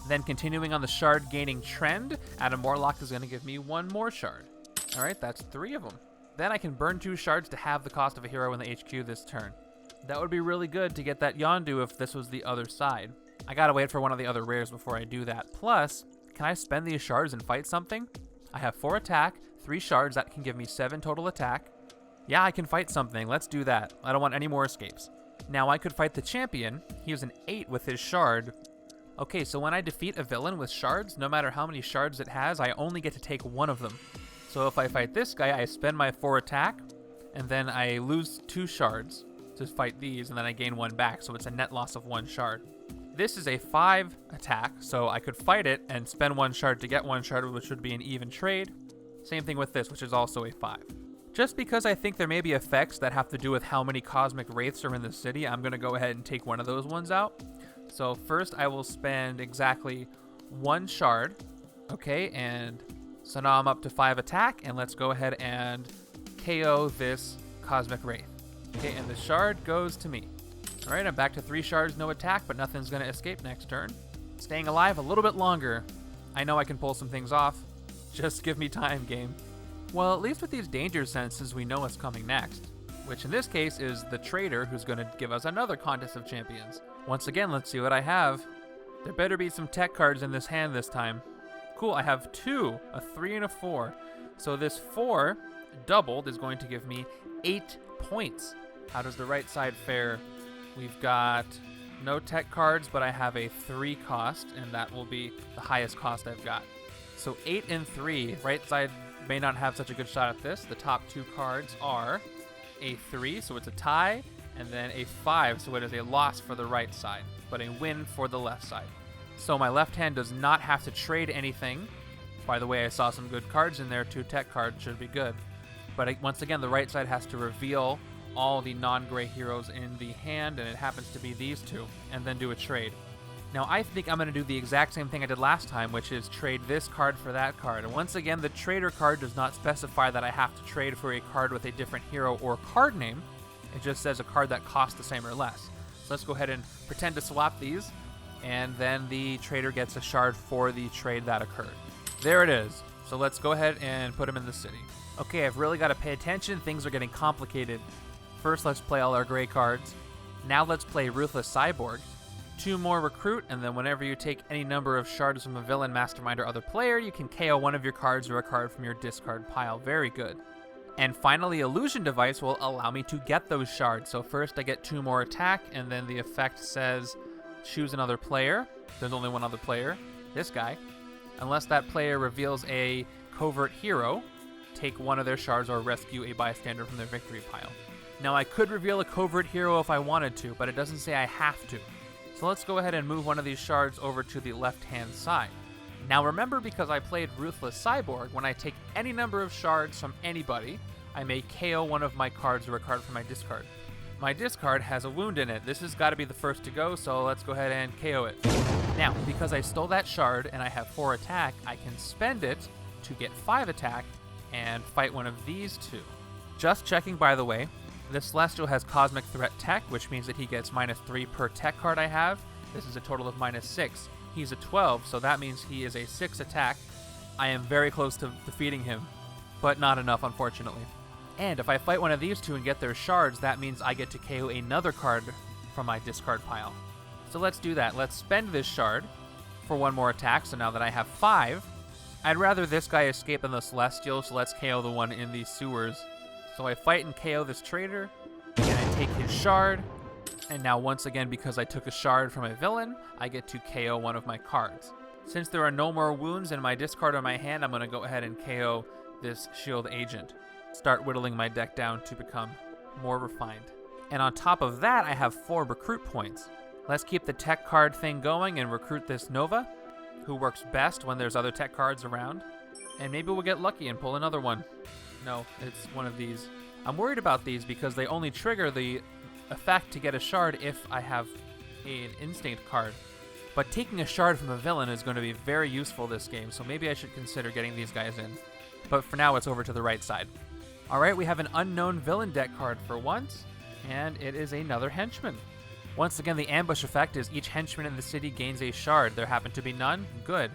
Then continuing on the shard gaining trend, Adam Warlock is going to give me 1 more shard. Alright, that's 3 of them. Then I can burn 2 shards to halve the cost of a hero in the HQ this turn. That would be really good to get that Yondu if this was the other side. I gotta wait for one of the other rares before I do that. Plus, can I spend these shards and fight something? I have 4 attack, 3 shards, that can give me 7 total attack. Yeah, I can fight something, let's do that. I don't want any more escapes. Now I could fight the champion. He was an 8 with his shard. Okay, so when I defeat a villain with shards, no matter how many shards it has, I only get to take 1 of them. So if I fight this guy, I spend my 4 attack, and then I lose 2 shards to fight these, and then I gain 1 back, so it's a net loss of 1 shard. This is a 5 attack, so I could fight it and spend 1 shard to get 1 shard, which would be an even trade. Same thing with this, which is also a 5. Just because I think there may be effects that have to do with how many cosmic wraiths are in the city, I'm going to go ahead and take one of those ones out. So first I will spend exactly 1 shard. Okay, and so now I'm up to 5 attack, and let's go ahead and KO this Cosmic Wraith. Okay, and the shard goes to me. All right, I'm back to 3 shards, no attack, but nothing's gonna escape next turn. Staying alive a little bit longer. I know I can pull some things off. Just give me time, game. Well, at least with these danger senses, we know what's coming next, which in this case is the Trader, who's gonna give us another Contest of Champions. Once again, let's see what I have. There better be some tech cards in this hand this time. Cool, I have 2, a 3 and a 4. So this 4 doubled is going to give me 8 points. How does the right side fare? We've got no tech cards, but I have a 3 cost, and that will be the highest cost I've got. So 8 and 3, right side may not have such a good shot at this. The top 2 cards are a 3, so it's a tie, and then a 5, so it is a loss for the right side, but a win for the left side. So my left hand does not have to trade anything. By the way, I saw some good cards in there. 2 tech cards should be good. But once again, the right side has to reveal all the non-gray heroes in the hand, and it happens to be these 2, and then do a trade. Now I think I'm going to do the exact same thing I did last time, which is trade this card for that card. And once again, the trader card does not specify that I have to trade for a card with a different hero or card name. It just says a card that costs the same or less. So let's go ahead and pretend to swap these, and then the trader gets a shard for the trade that occurred. There it is. So let's go ahead and put him in the city. Okay, I've really got to pay attention. Things are getting complicated. First, let's play all our gray cards. Now let's play Ruthless Cyborg. 2 more recruit, and then whenever you take any number of shards from a villain, mastermind, or other player, you can KO one of your cards or a card from your discard pile. Very good. And finally, Illusion Device will allow me to get those shards. So first I get 2 more attack, and then the effect says choose another player. There's only one other player, this guy. Unless that player reveals a covert hero, take one of their shards or rescue a bystander from their victory pile. Now I could reveal a covert hero if I wanted to, but it doesn't say I have to. So let's go ahead and move one of these shards over to the left-hand side. Now remember, because I played Ruthless Cyborg, when I take any number of shards from anybody, I may KO one of my cards or a card from my discard. My discard has a wound in it. This has got to be the first to go, so let's go ahead and KO it. Now, because I stole that shard and I have 4 attack, I can spend it to get 5 attack and fight one of these 2. Just checking, by the way, this Celestial has Cosmic Threat Tech, which means that he gets -3 per tech card I have. This is a total of -6. He's a 12, so that means he is a 6 attack. I am very close to defeating him, but not enough, unfortunately. And if I fight one of these 2 and get their shards, that means I get to KO another card from my discard pile. So let's do that. Let's spend this shard for 1 more attack, so now that I have 5, I'd rather this guy escape than the Celestial, so let's KO the one in the sewers. So I fight and KO this trader, and I take his shard, and now once again, because I took a shard from a villain, I get to KO one of my cards. Since there are no more wounds in my discard or my hand, I'm going to go ahead and KO this shield agent. Start whittling my deck down to become more refined. And on top of that, I have 4 recruit points. Let's keep the tech card thing going and recruit this Nova, who works best when there's other tech cards around. And maybe we'll get lucky and pull another one. No, it's one of these. I'm worried about these because they only trigger the effect to get a shard if I have an instinct card. But taking a shard from a villain is going to be very useful this game, so maybe I should consider getting these guys in. But for now, it's over to the right side. Alright, we have an unknown villain deck card for once, and it is another henchman. Once again, the ambush effect is each henchman in the city gains a shard. There happen to be none? Good.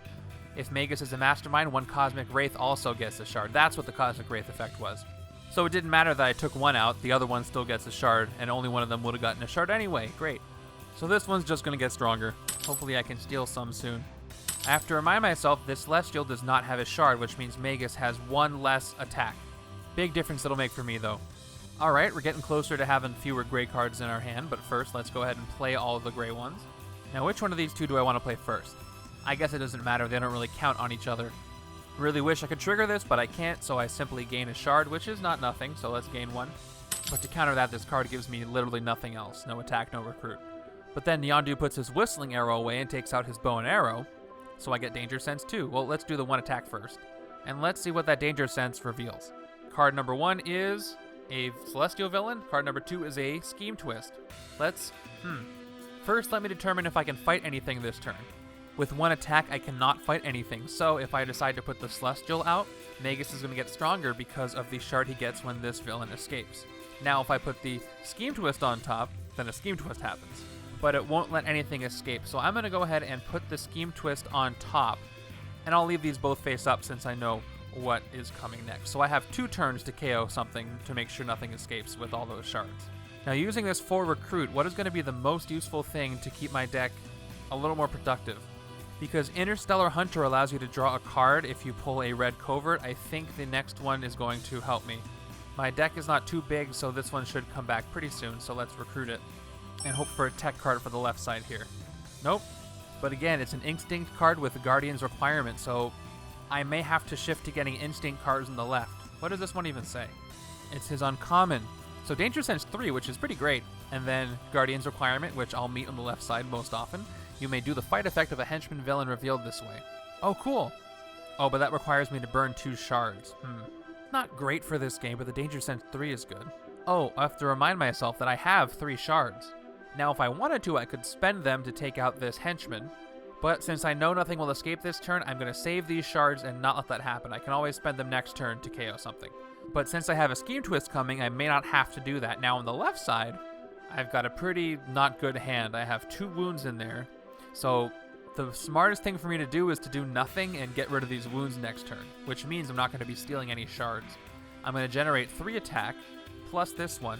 If Magus is a mastermind, 1 Cosmic Wraith also gets a shard. That's what the Cosmic Wraith effect was. So it didn't matter that I took 1 out, the other one still gets a shard, and only one of them would have gotten a shard anyway. Great. So this one's just going to get stronger. Hopefully I can steal some soon. I have to remind myself this Celestial does not have a shard, which means Magus has 1 less attack. Big difference it'll make for me, though. Alright, we're getting closer to having fewer gray cards in our hand, but first let's go ahead and play all of the gray ones. Now, which one of these 2 do I want to play first? I guess it doesn't matter, they don't really count on each other. Really wish I could trigger this, but I can't, so I simply gain a shard, which is not nothing, so let's gain 1. But to counter that, this card gives me literally nothing else. No attack, no recruit. But then Yondu puts his whistling arrow away and takes out his bow and arrow, so I get danger sense too. Well, let's do the 1 attack first. And let's see what that danger sense reveals. Card number 1 is a Celestial Villain. Card number 2 is a Scheme Twist. Let's, First, let me determine if I can fight anything this turn. With one attack, I cannot fight anything, so if I decide to put the Celestial out, Magus is going to get stronger because of the shard he gets when this villain escapes. Now, if I put the Scheme Twist on top, then a Scheme Twist happens. But it won't let anything escape, so I'm going to go ahead and put the Scheme Twist on top, and I'll leave these both face up since I know what is coming next. So I have 2 turns to KO something to make sure nothing escapes with all those shards. Now, using this for Recruit, what is going to be the most useful thing to keep my deck a little more productive? Because Interstellar Hunter allows you to draw a card if you pull a red covert, I think the next one is going to help me. My deck is not too big, so this one should come back pretty soon, so let's recruit it. And hope for a tech card for the left side here. Nope. But again, it's an Instinct card with a Guardian's requirement, so I may have to shift to getting Instinct cards on the left. What does this one even say? It's his uncommon. So Danger Sense 3, which is pretty great, and then Guardian's requirement, which I'll meet on the left side most often. You may do the fight effect of a Henchman Villain revealed this way. Oh, cool. Oh, but that requires me to burn 2 shards. Not great for this game, but the Danger Sense 3 is good. Oh, I have to remind myself that I have 3 shards. Now, if I wanted to, I could spend them to take out this Henchman, but since I know nothing will escape this turn, I'm going to save these shards and not let that happen. I can always spend them next turn to KO something. But since I have a Scheme Twist coming, I may not have to do that. Now, on the left side, I've got a pretty not good hand. I have 2 wounds in there. So the smartest thing for me to do is to do nothing and get rid of these wounds next turn, which means I'm not going to be stealing any shards. I'm going to generate 3 attack, plus this one.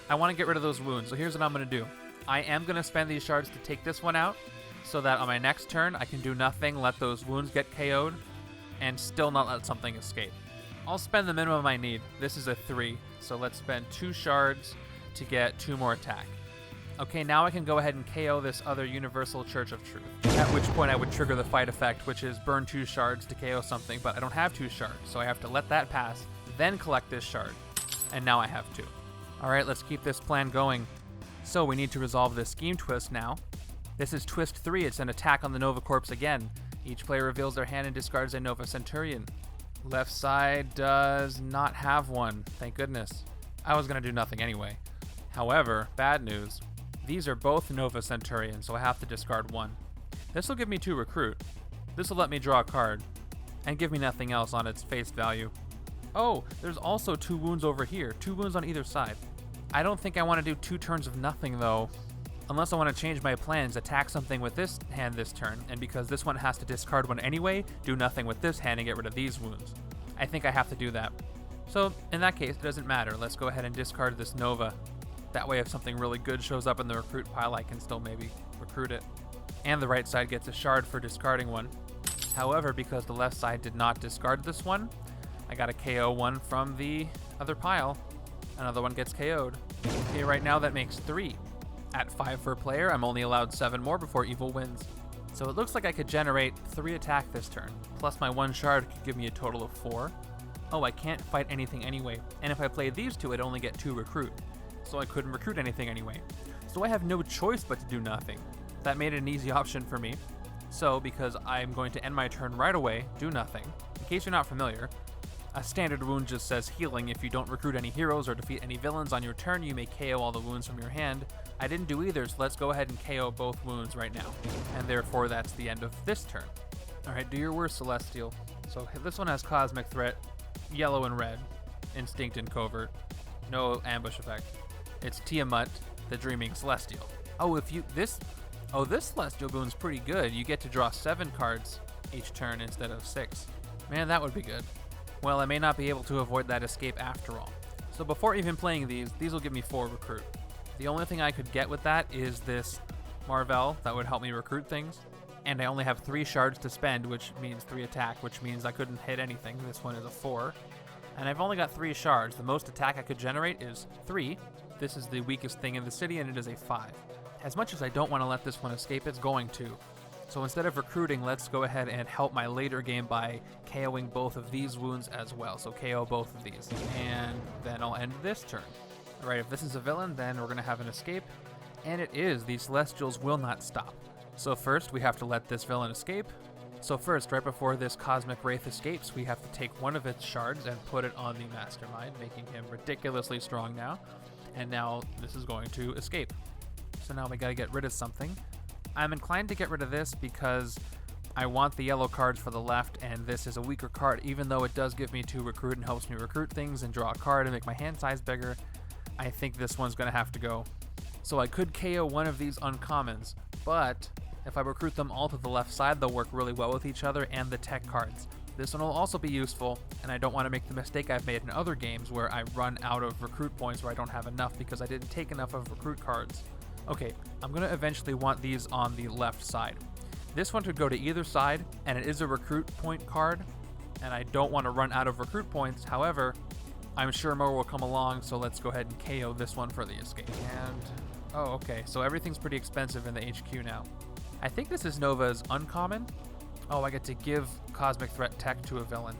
I want to get rid of those wounds, so here's what I'm going to do. I am going to spend these shards to take this one out, so that on my next turn, I can do nothing, let those wounds get KO'd, and still not let something escape. I'll spend the minimum I need. This is a 3, so let's spend 2 shards to get 2 more attack. Okay, now I can go ahead and KO this other Universal Church of Truth. At which point I would trigger the fight effect, which is burn 2 shards to KO something, but I don't have 2 shards, so I have to let that pass, then collect this shard. And now I have 2. Alright, let's keep this plan going. So we need to resolve this Scheme Twist now. This is Twist 3, it's an attack on the Nova Corpse again. Each player reveals their hand and discards a Nova Centurion. Left side does not have one, thank goodness. I was going to do nothing anyway. However, bad news. These are both Nova Centurion, so I have to discard 1. This will give me 2 recruit. This will let me draw a card, and give me nothing else on its face value. Oh, there's also 2 wounds over here, 2 wounds on either side. I don't think I want to do 2 turns of nothing though. Unless I want to change my plans, attack something with this hand this turn, and because this one has to discard 1 anyway, do nothing with this hand and get rid of these wounds. I think I have to do that. So, in that case, it doesn't matter. Let's go ahead and discard this Nova. That way if something really good shows up in the recruit pile, I can still maybe recruit it. And the right side gets a shard for discarding 1. However, because the left side did not discard this one, I got a KO 1 from the other pile. Another one gets KO'd. Okay, right now that makes 3. At 5 per player, I'm only allowed 7 more before evil wins. So it looks like I could generate 3 attack this turn, plus my 1 shard could give me a total of 4. Oh, I can't fight anything anyway, and if I play these 2, I'd only get 2 recruit. So I couldn't recruit anything anyway. So I have no choice but to do nothing. That made it an easy option for me. So, because I'm going to end my turn right away, do nothing. In case you're not familiar, a standard wound just says healing. If you don't recruit any heroes or defeat any villains on your turn, you may KO all the wounds from your hand. I didn't do either, so let's go ahead and KO both wounds right now. And therefore, that's the end of this turn. Alright, do your worst, Celestial. So this one has Cosmic Threat, yellow and red, Instinct and Covert, no ambush effect. It's Tiamat, the Dreaming Celestial. Oh, this Celestial Boon's pretty good. You get to draw 7 cards each turn instead of 6. Man, that would be good. Well, I may not be able to avoid that escape after all. So before even playing these will give me 4 recruit. The only thing I could get with that is this Mar-Vell that would help me recruit things. And I only have 3 shards to spend, which means 3 attack, which means I couldn't hit anything. This one is a 4. And I've only got 3 shards. The most attack I could generate is 3. This is the weakest thing in the city, and it is a 5. As much as I don't want to let this one escape, it's going to. So instead of recruiting, let's go ahead and help my later game by KOing both of these wounds as well. So KO both of these, and then I'll end this turn. Alright, if this is a villain, then we're going to have an escape. And it is. These Celestials will not stop. So first, we have to let this villain escape. So first, right before this Cosmic Wraith escapes, we have to take one of its shards and put it on the Mastermind, making him ridiculously strong now. And now this is going to escape. So now we gotta get rid of something. I'm inclined to get rid of this because I want the yellow cards for the left, and this is a weaker card, even though it does give me 2 recruit and helps me recruit things and draw a card and make my hand size bigger. I think this one's gonna have to go. So I could KO one of these uncommons, but if I recruit them all to the left side, they'll work really well with each other and the tech cards. This one will also be useful, and I don't want to make the mistake I've made in other games where I run out of recruit points where I don't have enough because I didn't take enough of recruit cards. Okay, I'm going to eventually want these on the left side. This one could go to either side, and it is a recruit point card, and I don't want to run out of recruit points. However, I'm sure more will come along, so let's go ahead and KO this one for the escape. And, oh, okay, so everything's pretty expensive in the HQ now. I think this is Nova's uncommon. Oh, I get to give Cosmic Threat tech to a villain.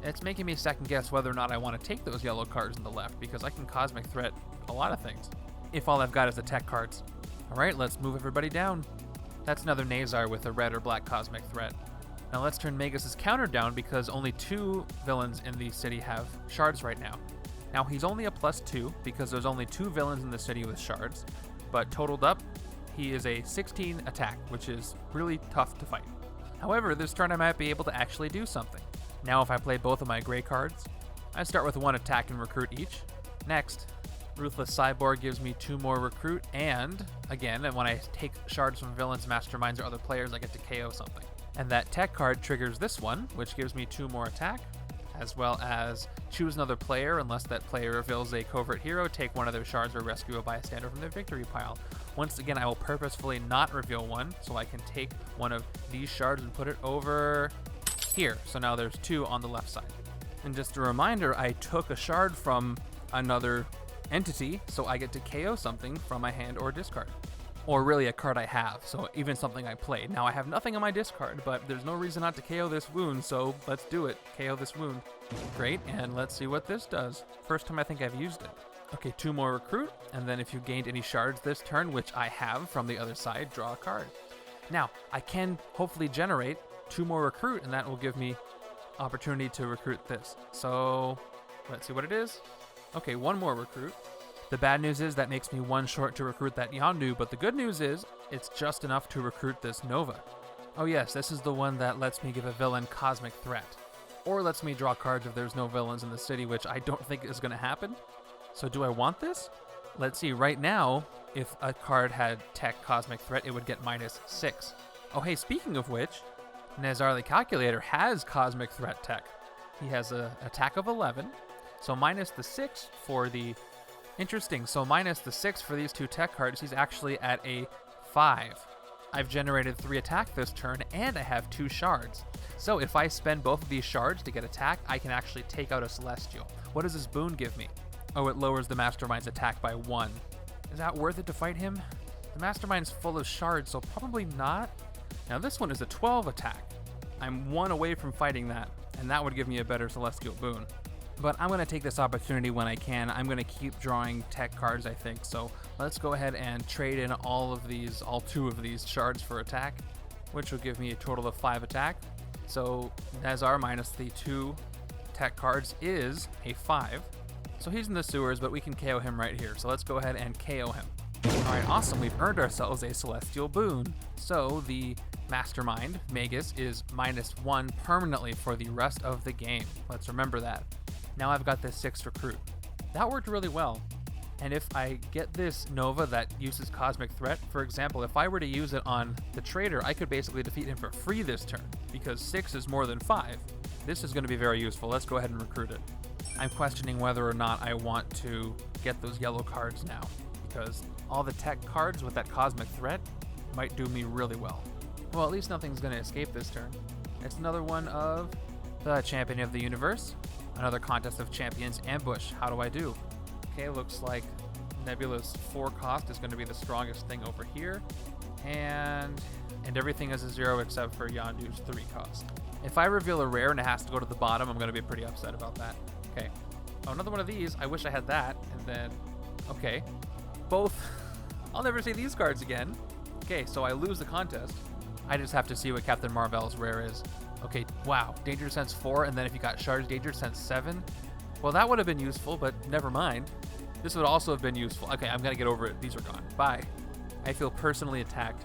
It's making me second guess whether or not I want to take those yellow cards in the left, because I can Cosmic Threat a lot of things, if all I've got is the tech cards. Alright, let's move everybody down. That's another Nazar with a red or black Cosmic Threat. Now let's turn Magus' counter down because only 2 villains in the city have shards right now. Now he's only a +2 because there's only 2 villains in the city with shards, but totaled up, he is a 16 attack, which is really tough to fight. However, this turn I might be able to actually do something. Now if I play both of my gray cards, I start with 1 attack and recruit each. Next, Ruthless Cyborg gives me 2 more recruit, and again, when I take shards from villains, masterminds, or other players, I get to KO something. And that tech card triggers this one, which gives me 2 more attack, as well as choose another player unless that player reveals a covert hero, take one of their shards, or rescue a bystander from their victory pile. Once again, I will purposefully not reveal one, so I can take one of these shards and put it over here. So now there's 2 on the left side. And just a reminder, I took a shard from another entity, so I get to KO something from my hand or discard. Or really a card I have, so even something I played. Now I have nothing on my discard, but there's no reason not to KO this wound, so let's do it. KO this wound. Great, and let's see what this does. First time I think I've used it. Okay, 2 more recruit, and then if you gained any shards this turn, which I have from the other side, draw a card. Now, I can hopefully generate 2 more recruit, and that will give me opportunity to recruit this. So, let's see what it is. Okay, 1 more recruit. The bad news is that makes me 1 short to recruit that Yondu, but the good news is it's just enough to recruit this Nova. Oh yes, this is the one that lets me give a villain Cosmic Threat, or lets me draw cards if there's no villains in the city, which I don't think is going to happen. So do I want this? Let's see, right now, if a card had tech Cosmic Threat, it would get -6. Oh hey, speaking of which, Nazar the Calculator has Cosmic Threat tech. He has an attack of 11, so -6 for the... Interesting, so -6 for these 2 tech cards, he's actually at a 5. I've generated 3 attack this turn, and I have 2 shards. So if I spend both of these shards to get attack, I can actually take out a Celestial. What does this boon give me? Oh, it lowers the Mastermind's attack by 1. Is that worth it to fight him? The Mastermind's full of shards, so probably not. Now this one is a 12 attack. I'm 1 away from fighting that, and that would give me a better Celestial boon. But I'm going to take this opportunity when I can. I'm going to keep drawing tech cards, I think. So let's go ahead and trade in all 2 of these shards for attack, which will give me a total of 5 attack. So Nazar minus the 2 tech cards is a 5. So he's in the sewers, but we can KO him right here. So let's go ahead and KO him. All right, awesome. We've earned ourselves a Celestial boon. So the Mastermind, Magus, is -1 permanently for the rest of the game. Let's remember that. Now I've got this 6 recruit. That worked really well. And if I get this Nova that uses Cosmic Threat, for example, if I were to use it on the trader, I could basically defeat him for free this turn, because 6 is more than 5. This is going to be very useful. Let's go ahead and recruit it. I'm questioning whether or not I want to get those yellow cards now, because all the tech cards with that Cosmic Threat might do me really well. Well, at least nothing's going to escape this turn. It's another one of the Champion of the Universe. Another Contest of Champions ambush. How do I do? Okay, looks like Nebula's 4 cost is going to be the strongest thing over here. And everything is a 0 except for Yondu's 3 cost. If I reveal a rare and it has to go to the bottom, I'm going to be pretty upset about that. Okay. Oh, another one of these. I wish I had that. And then, okay. Both. I'll never see these cards again. Okay, so I lose the contest. I just have to see what Captain Mar-Vell's rare is. Okay, wow, Danger Sense 4, and then if you got Shards, Danger Sense 7? Well, that would have been useful, but never mind. This would also have been useful. Okay, I'm gonna get over it. These are gone. Bye. I feel personally attacked.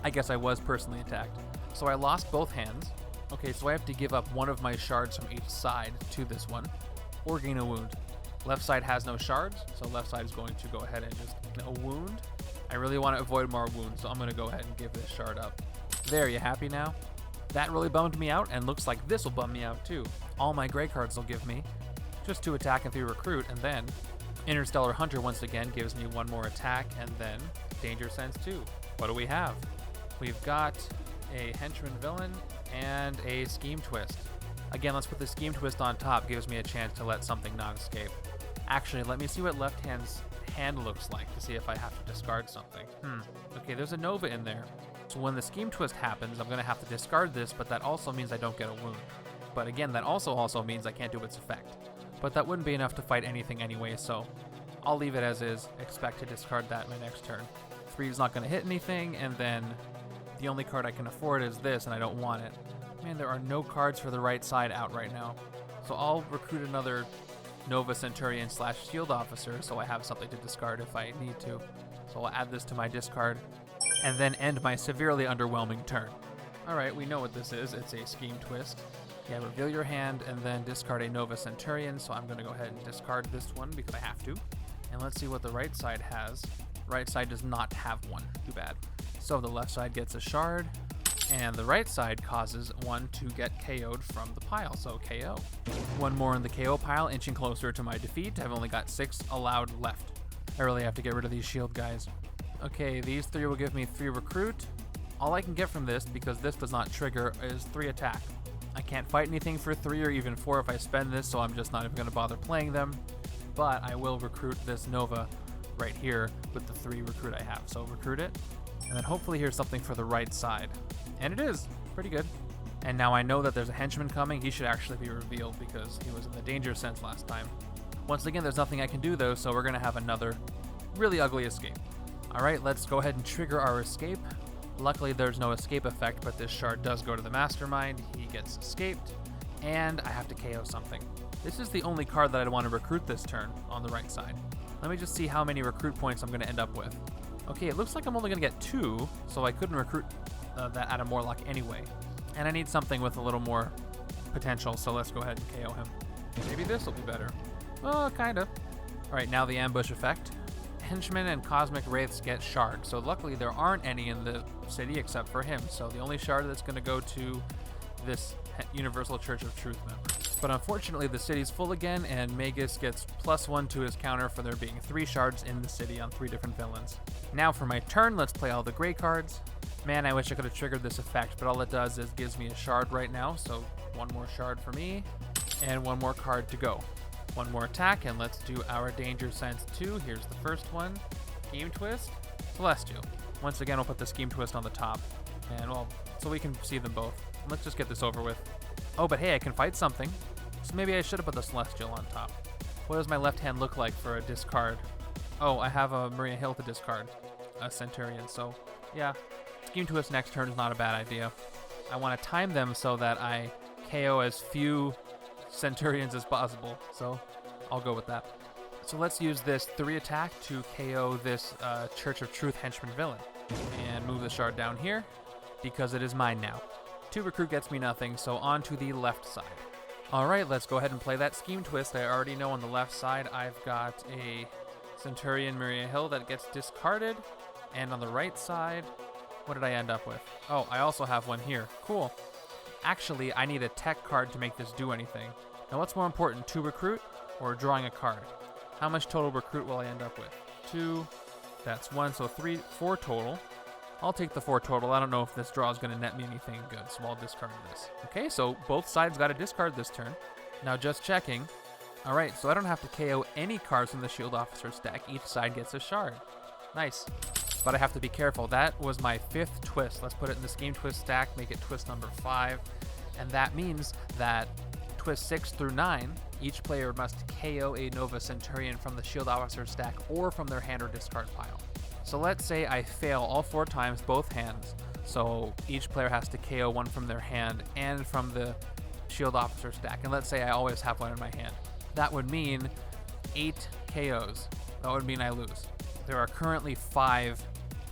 I guess I was personally attacked. So I lost both hands. Okay, so I have to give up one of my shards from each side to this one, or gain a wound. Left side has no shards, so left side is going to go ahead and just gain a wound. I really want to avoid more wounds, so I'm going to go ahead and give this shard up. There, you happy now? That really bummed me out, and looks like this will bum me out too. All my gray cards will give me just 2 attack and 3 recruit, and then Interstellar Hunter once again gives me 1 more attack, and then Danger Sense 2. What do we have? We've got a Henchman Villain and a Scheme Twist. Again, let's put the Scheme Twist on top, gives me a chance to let something not escape. Actually, let me see what left hand's hand looks like to see if I have to discard something. Okay, there's a Nova in there. So when the Scheme Twist happens, I'm going to have to discard this, but that also means I don't get a wound. But again, that also means I can't do its effect. But that wouldn't be enough to fight anything anyway, so I'll leave it as is, expect to discard that my next turn. 3 is not going to hit anything, and then the only card I can afford is this, and I don't want it. Man, there are no cards for the right side out right now. So I'll recruit another Nova Centurion / Shield Officer so I have something to discard if I need to. So I'll add this to my discard, and then end my severely underwhelming turn. Alright, we know what this is. It's a Scheme Twist. Yeah, reveal your hand and then discard a Nova Centurion, so I'm going to go ahead and discard this one because I have to. And let's see what the right side has. Right side does not have one. Too bad. So the left side gets a shard, and the right side causes one to get KO'd from the pile, so KO. 1 more in the KO pile, inching closer to my defeat. I've only got 6 allowed left. I really have to get rid of these shield guys. Okay, these 3 will give me 3 recruit. All I can get from this, because this does not trigger, is 3 attack. I can't fight anything for 3 or even 4 if I spend this, so I'm just not even going to bother playing them. But I will recruit this Nova right here with the 3 recruit I have. So recruit it, and then hopefully here's something for the right side. And it is. Pretty good. And now I know that there's a henchman coming. He should actually be revealed because he was in the danger sense last time. Once again, there's nothing I can do though, so we're going to have another really ugly escape. Alright, let's go ahead and trigger our escape. Luckily, there's no escape effect, but this shard does go to the Mastermind. He gets escaped, and I have to KO something. This is the only card that I'd want to recruit this turn on the right side. Let me just see how many recruit points I'm going to end up with. Okay, it looks like I'm only going to get 2, so I couldn't recruit that out of Warlock anyway. And I need something with a little more potential, so let's go ahead and KO him. Maybe this will be better. Oh, kind of. Alright, now the ambush effect. Henchmen and Cosmic Wraiths get shards, so luckily there aren't any in the city except for him, so the only shard that's going to go to this Universal Church of Truth member. But unfortunately the city's full again, and Magus gets +1 to his counter for there being 3 shards in the city on 3 different villains. Now for my turn, let's play all the gray cards. Man, I wish I could have triggered this effect, but all it does is gives me a shard right now, so 1 more shard for me, and 1 more card to go. 1 more attack, and let's do our Danger Sense 2. Here's the first one. Scheme Twist. Celestial. Once again, we'll put the Scheme Twist on the top. And, well, so we can see them both. Let's just get this over with. Oh, but hey, I can fight something. So maybe I should have put the Celestial on top. What does my left hand look like for a discard? Oh, I have a Maria Hill to discard. A Centurion, so, yeah. Scheme Twist next turn is not a bad idea. I want to time them so that I KO as few Centurions as possible, so I'll go with that. So let's use this 3 attack to KO this Church of Truth Henchman Villain, and move the shard down here because it is mine now. 2 recruit gets me nothing, so on to the left side. Alright, let's go ahead and play that Scheme Twist. I already know on the left side I've got a Centurion Maria Hill that gets discarded, and on the right side, what did I end up with? Oh, I also have one here. Cool. Actually, I need a tech card to make this do anything. Now what's more important, 2 recruit or drawing a card? How much total recruit will I end up with? 2, that's 1, so 4 total. I'll take the 4 total. I don't know if this draw is going to net me anything good, so I'll discard this. Okay, so both sides got to discard this turn. Now just checking. Alright, so I don't have to KO any cards from the Shield Officer stack. Each side gets a shard. Nice. But I have to be careful. That was my 5th twist. Let's put it in the Scheme Twist stack, make it twist number 5. And that means that twist 6 through 9, each player must KO a Nova Centurion from the Shield Officer stack or from their hand or discard pile. So let's say I fail all 4 times, both hands. So each player has to KO 1 from their hand and from the Shield Officer stack. And let's say I always have 1 in my hand. That would mean 8 KOs. That would mean I lose. There are currently 5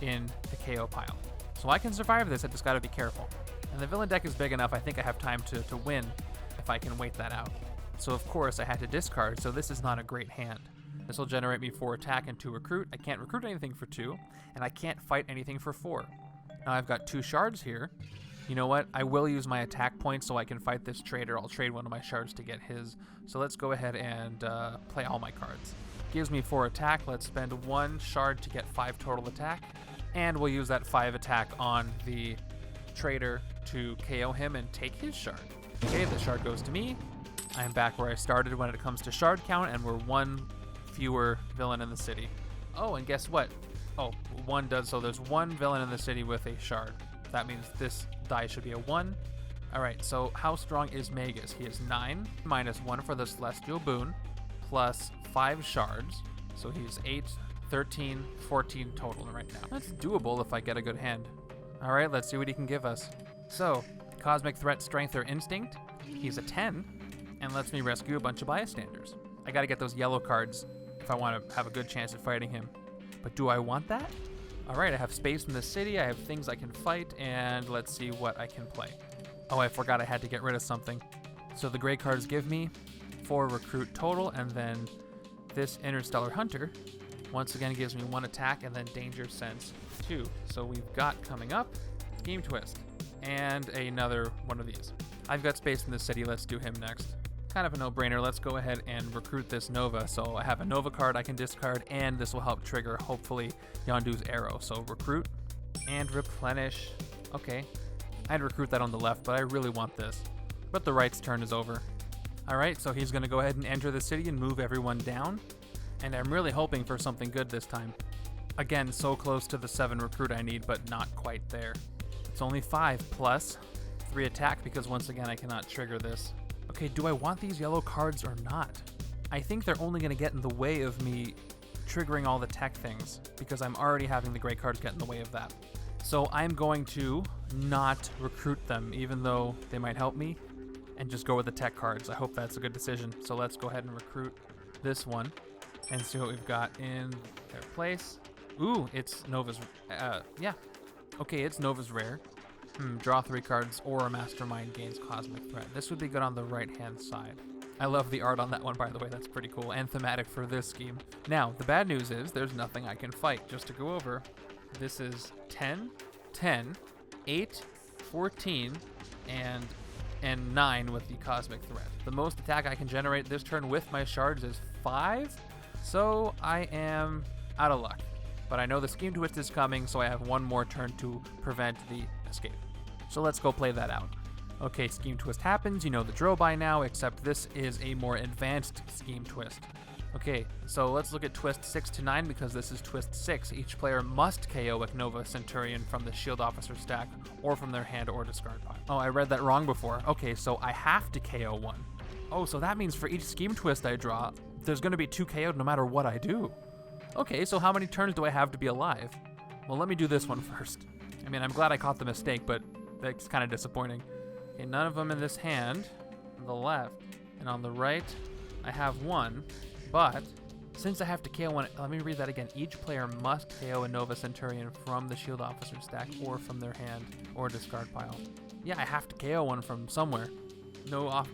in the KO pile. So I can survive this, I just gotta be careful. And the villain deck is big enough, I think I have time to win if I can wait that out. So of course I had to discard, so this is not a great hand. This will generate me 4 attack and 2 recruit. I can't recruit anything for 2, and I can't fight anything for 4. Now I've got 2 shards here. You know what? I will use my attack points so I can fight this trader. I'll trade one of my shards to get his. So let's go ahead and play all my cards. Gives me 4 attack. Let's spend 1 shard to get 5 total attack. And we'll use that 5 attack on the trader to KO him and take his shard. Okay, the shard goes to me. I'm back where I started when it comes to shard count, and we're 1 fewer villain in the city. Oh, and guess what? Oh, 1 does, so there's 1 villain in the city with a shard. That means this die should be a 1. Alright, so how strong is Magus? He is 9, -1 for the Celestial Boon, plus 5 shards. So he's 8, 13, 14 total right now. That's doable if I get a good hand. Alright, let's see what he can give us. So, Cosmic Threat, Strength, or Instinct. He's a 10, and lets me rescue a bunch of bystanders. I gotta get those yellow cards if I want to have a good chance at fighting him. But do I want that? Alright, I have space in the city, I have things I can fight, and let's see what I can play. Oh, I forgot I had to get rid of something. So the gray cards give me 4 recruit total, and then this Interstellar Hunter once again gives me 1 attack, and then Danger Sense 2. So we've got coming up Scheme Twist, and another one of these. I've got space in the city, let's do him next. Kind of a no-brainer. Let's go ahead and recruit this Nova. So I have a Nova card I can discard, and this will help trigger, hopefully, Yondu's arrow. So recruit and replenish. Okay, I'd recruit that on the left, but I really want this. But the right's turn is over. All right, so he's going to go ahead and enter the city and move everyone down. And I'm really hoping for something good this time. Again, so close to the 7 recruit I need, but not quite there. It's only 5 plus 3 attack because once again I cannot trigger this. Okay, do I want these yellow cards or not? I think they're only going to get in the way of me triggering all the tech things because I'm already having the gray cards get in the way of that. So I'm going to not recruit them even though they might help me and just go with the tech cards. I hope that's a good decision. So let's go ahead and recruit this one and see what we've got in their place. Ooh, it's Nova's, yeah. Okay, it's Nova's rare. Draw 3 cards or a Mastermind gains Cosmic Threat. This would be good on the right-hand side. I love the art on that one, by the way. That's pretty cool and thematic for this scheme. Now, the bad news is there's nothing I can fight. Just to go over, this is 10, 10, 8, 14, and 9 with the Cosmic Threat. The most attack I can generate this turn with my shards is 5, so I am out of luck. But I know the Scheme Twist is coming, so I have 1 more turn to prevent the escape. So let's go play that out. Okay, Scheme Twist happens, you know the drill by now, except this is a more advanced Scheme Twist. Okay, so let's look at Twist 6 to 9 because this is Twist 6. Each player must KO a Nova Centurion from the Shield Officer stack or from their hand or discard pile. Oh, I read that wrong before. Okay, so I have to KO 1. Oh, so that means for each Scheme Twist I draw, there's going to be 2 KO'd no matter what I do. Okay, so how many turns do I have to be alive? Well, let me do this one first. I mean, I'm glad I caught the mistake, but that's kind of disappointing. Okay, none of them in this hand. On the left and on the right, I have 1. But since I have to KO 1, let me read that again. Each player must KO a Nova Centurion from the Shield Officer stack or from their hand or discard pile. Yeah, I have to KO 1 from somewhere. No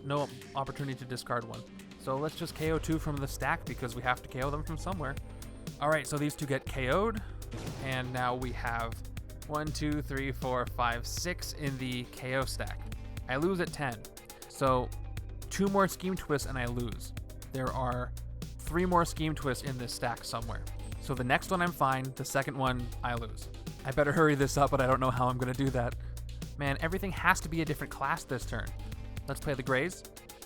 opportunity to discard 1. So let's just KO 2 from the stack because we have to KO them from somewhere. All right, so these 2 get KO'd, and now we have 1, 2, 3, 4, 5, 6 in the KO stack. I lose at 10. So 2 more Scheme Twists and I lose. There are 3 more Scheme Twists in this stack somewhere. So the next one I'm fine, the second one I lose. I better hurry this up, but I don't know how I'm gonna do that. Man, everything has to be a different class this turn. Let's play the grays.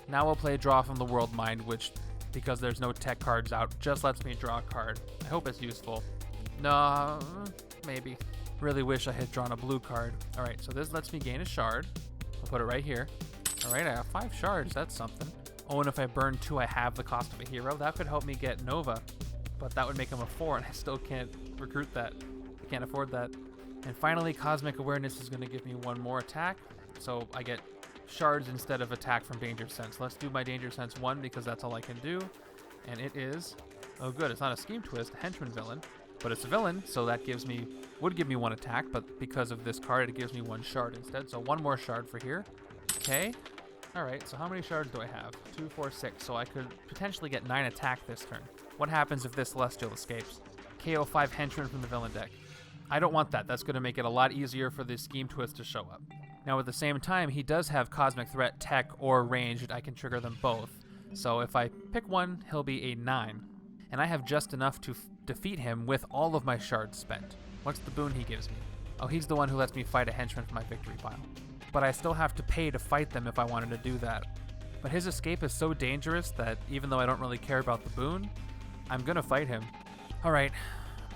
Now we'll play Draw from the World Mind, which, because there's no tech cards out, just lets me draw a card. I hope it's useful. No, maybe. Really wish I had drawn a blue card. All right, so this lets me gain a shard. I'll put it right here. All right, I have 5 shards, that's something. Oh, and if I burn 2, I have the cost of a hero. That could help me get Nova, but that would make him a 4, and I still can't recruit that. I can't afford that. And finally, Cosmic Awareness is gonna give me 1 more attack, so I get shards instead of attack from Danger Sense. Let's do my Danger Sense 1 because that's all I can do. And it is, oh good, it's not a Scheme Twist, Henchman Villain, but it's a villain, so that gives me would give me 1 attack, but because of this card, it gives me 1 shard instead. So 1 more shard for here. Okay. All right, so how many shards do I have? 2, 4, 6. So I could potentially get 9 attack this turn. What happens if this Celestial escapes? KO 5 Henchmen from the villain deck. I don't want that. That's going to make it a lot easier for the Scheme Twist to show up. Now, at the same time, he does have Cosmic Threat, Tech, or Ranged. I can trigger them both. So if I pick one, he'll be a 9. And I have just enough to defeat him with all of my shards spent. What's the boon he gives me? Oh, he's the one who lets me fight a henchman from my victory pile. But I still have to pay to fight them if I wanted to do that. But his escape is so dangerous that even though I don't really care about the boon, I'm gonna fight him. All right,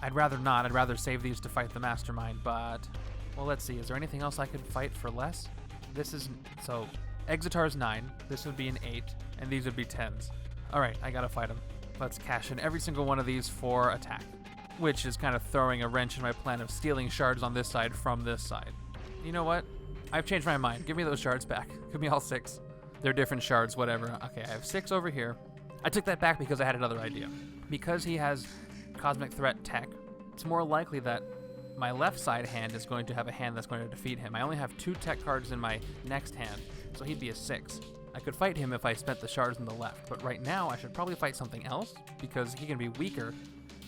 I'd rather not. I'd rather save these to fight the Mastermind, but... Well, let's see. Is there anything else I could fight for less? This is... So, Exitar's 9. This would be an 8. And these would be 10s. All right, I gotta fight him. Let's cash in every single one of these for attack. Which is kind of throwing a wrench in my plan of stealing shards on this side from this side. You know what? I've changed my mind. Give me those shards back. Give me all 6. They're different shards, whatever. Okay, I have 6 over here. I took that back because I had another idea. Because he has Cosmic Threat Tech, it's more likely that my left side hand is going to have a hand that's going to defeat him. I only have 2 tech cards in my next hand, so he'd be a 6. I could fight him if I spent the shards in the left, but right now I should probably fight something else because he can be weaker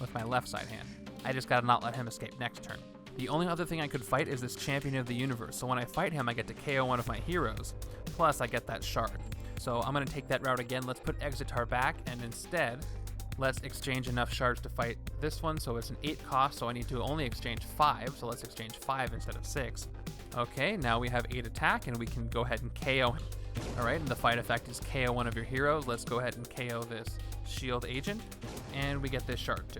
with my left side hand. I just gotta not let him escape next turn. The only other thing I could fight is this Champion of the Universe, so when I fight him I get to KO one of my heroes, plus I get that shard. So I'm gonna take that route again. Let's put Exitar back, and instead, let's exchange enough shards to fight this one. So it's an 8 cost, so I need to only exchange 5. So let's exchange 5 instead of 6. Okay, now we have 8 attack, and we can go ahead and KO him. All right, and the fight effect is KO one of your heroes. Let's go ahead and KO this shield agent, and we get this shard too,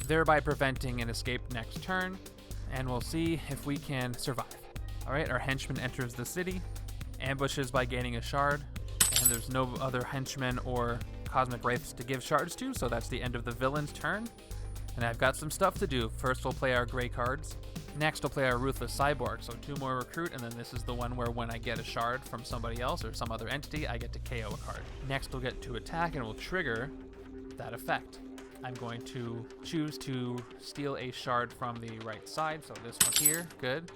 thereby preventing an escape next turn, and we'll see if we can survive. All right, our henchman enters the city, ambushes by gaining a shard, and there's no other henchmen or cosmic wraiths to give shards to, so that's the end of the villain's turn. And I've got some stuff to do. First, we'll play our gray cards. Next, we'll play our Ruthless Cyborg, so 2 more recruit, and then this is the one where when I get a shard from somebody else or some other entity, I get to KO a card. Next, we'll get to attack, and we'll trigger that effect. I'm going to choose to steal a shard from the right side, so this one here, good.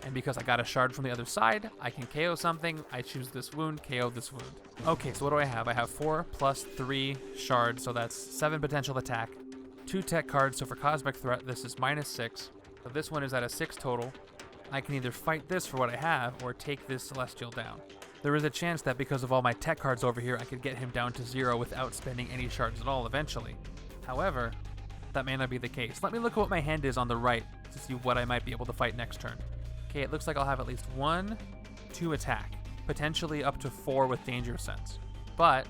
And because I got a shard from the other side, I can KO something. I choose this wound, KO this wound. Okay, so what do I have? I have 4 plus 3 shards, so that's 7 potential attack. 2 tech cards, so for Cosmic Threat, this is -6. So this one is at a 6 total. I can either fight this for what I have, or take this Celestial down. There is a chance that because of all my tech cards over here, I could get him down to 0 without spending any shards at all eventually. However, that may not be the case. Let me look at what my hand is on the right to see what I might be able to fight next turn. Okay, it looks like I'll have at least 1, 2 attack, potentially up to 4 with Danger Sense. But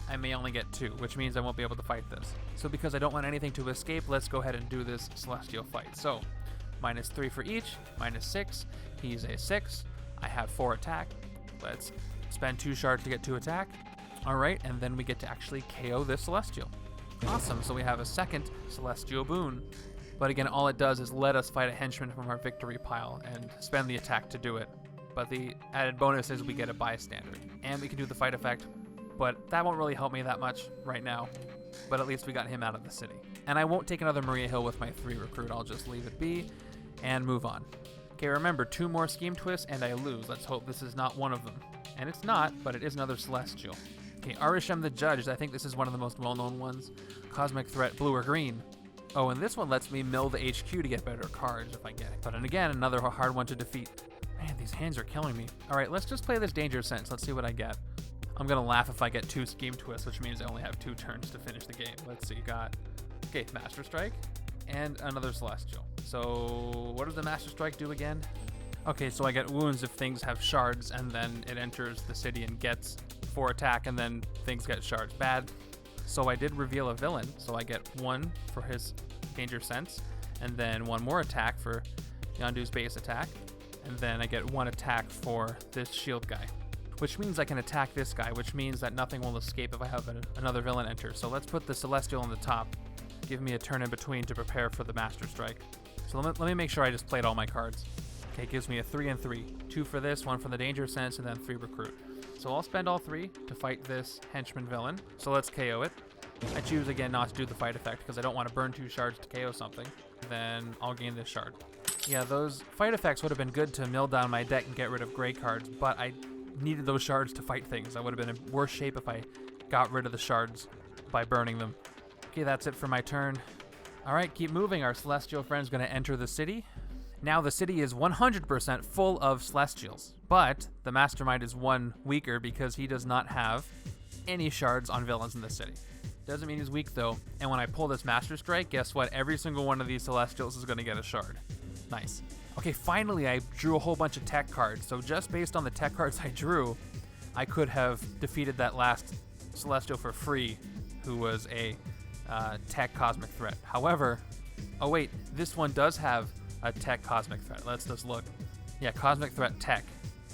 I may only get 2, which means I won't be able to fight this. So because I don't want anything to escape, let's go ahead and do this Celestial fight. So, -3 for each, -6, he's a 6, I have 4 attack. Let's spend 2 shards to get 2 attack. All right, and then we get to actually KO this Celestial. Awesome, so we have a second Celestial boon. But again, all it does is let us fight a henchman from our victory pile and spend the attack to do it. But the added bonus is we get a bystander. And we can do the fight effect, but that won't really help me that much right now. But at least we got him out of the city. And I won't take another Maria Hill with my 3 recruit. I'll just leave it be and move on. Okay, remember, 2 more Scheme Twists and I lose. Let's hope this is not one of them. And it's not, but it is another Celestial. Okay, Arishem the Judge. I think this is one of the most well-known ones. Cosmic Threat, blue or green. Oh, and this one lets me mill the HQ to get better cards if I get it. But then again, another hard one to defeat. Man, these hands are killing me. All right, let's just play this Danger Sense. Let's see what I get. I'm gonna laugh if I get 2 Scheme Twists, which means I only have 2 turns to finish the game. Let's see, got, okay, Master Strike and another Celestial. So what does the Master Strike do again? Okay, so I get wounds if things have shards, and then it enters the city and gets 4 attack, and then things get shards. Bad. So I did reveal a villain, so I get 1 for his Danger Sense, and then 1 more attack for Yondu's base attack, and then I get 1 attack for this shield guy, which means I can attack this guy, which means that nothing will escape if I have another villain enter. So let's put the Celestial on the top, give me a turn in between to prepare for the Master Strike. So let me make sure I just played all my cards. Okay, it gives me a 3 and 3, 2 for this, 1 for the Danger Sense, and then 3 recruit. So I'll spend all 3 to fight this Henchman Villain. So let's KO it. I choose again not to do the fight effect because I don't want to burn 2 shards to KO something. Then I'll gain this shard. Yeah, those fight effects would have been good to mill down my deck and get rid of gray cards, but I needed those shards to fight things. I would have been in worse shape if I got rid of the shards by burning them. Okay, that's it for my turn. All right, keep moving. Our Celestial friend's going to enter the city. Now the city is 100% full of Celestials, but the Mastermind is one weaker because he does not have any shards on villains in the city. Doesn't mean he's weak though, and when I pull this Master Strike, guess what? Every single one of these Celestials is going to get a shard. Nice. Okay, finally I drew a whole bunch of tech cards, so just based on the tech cards I drew, I could have defeated that last Celestial for free, who was a tech cosmic threat. However, oh wait, this one does have a tech cosmic threat. Let's just look. Yeah, cosmic threat tech,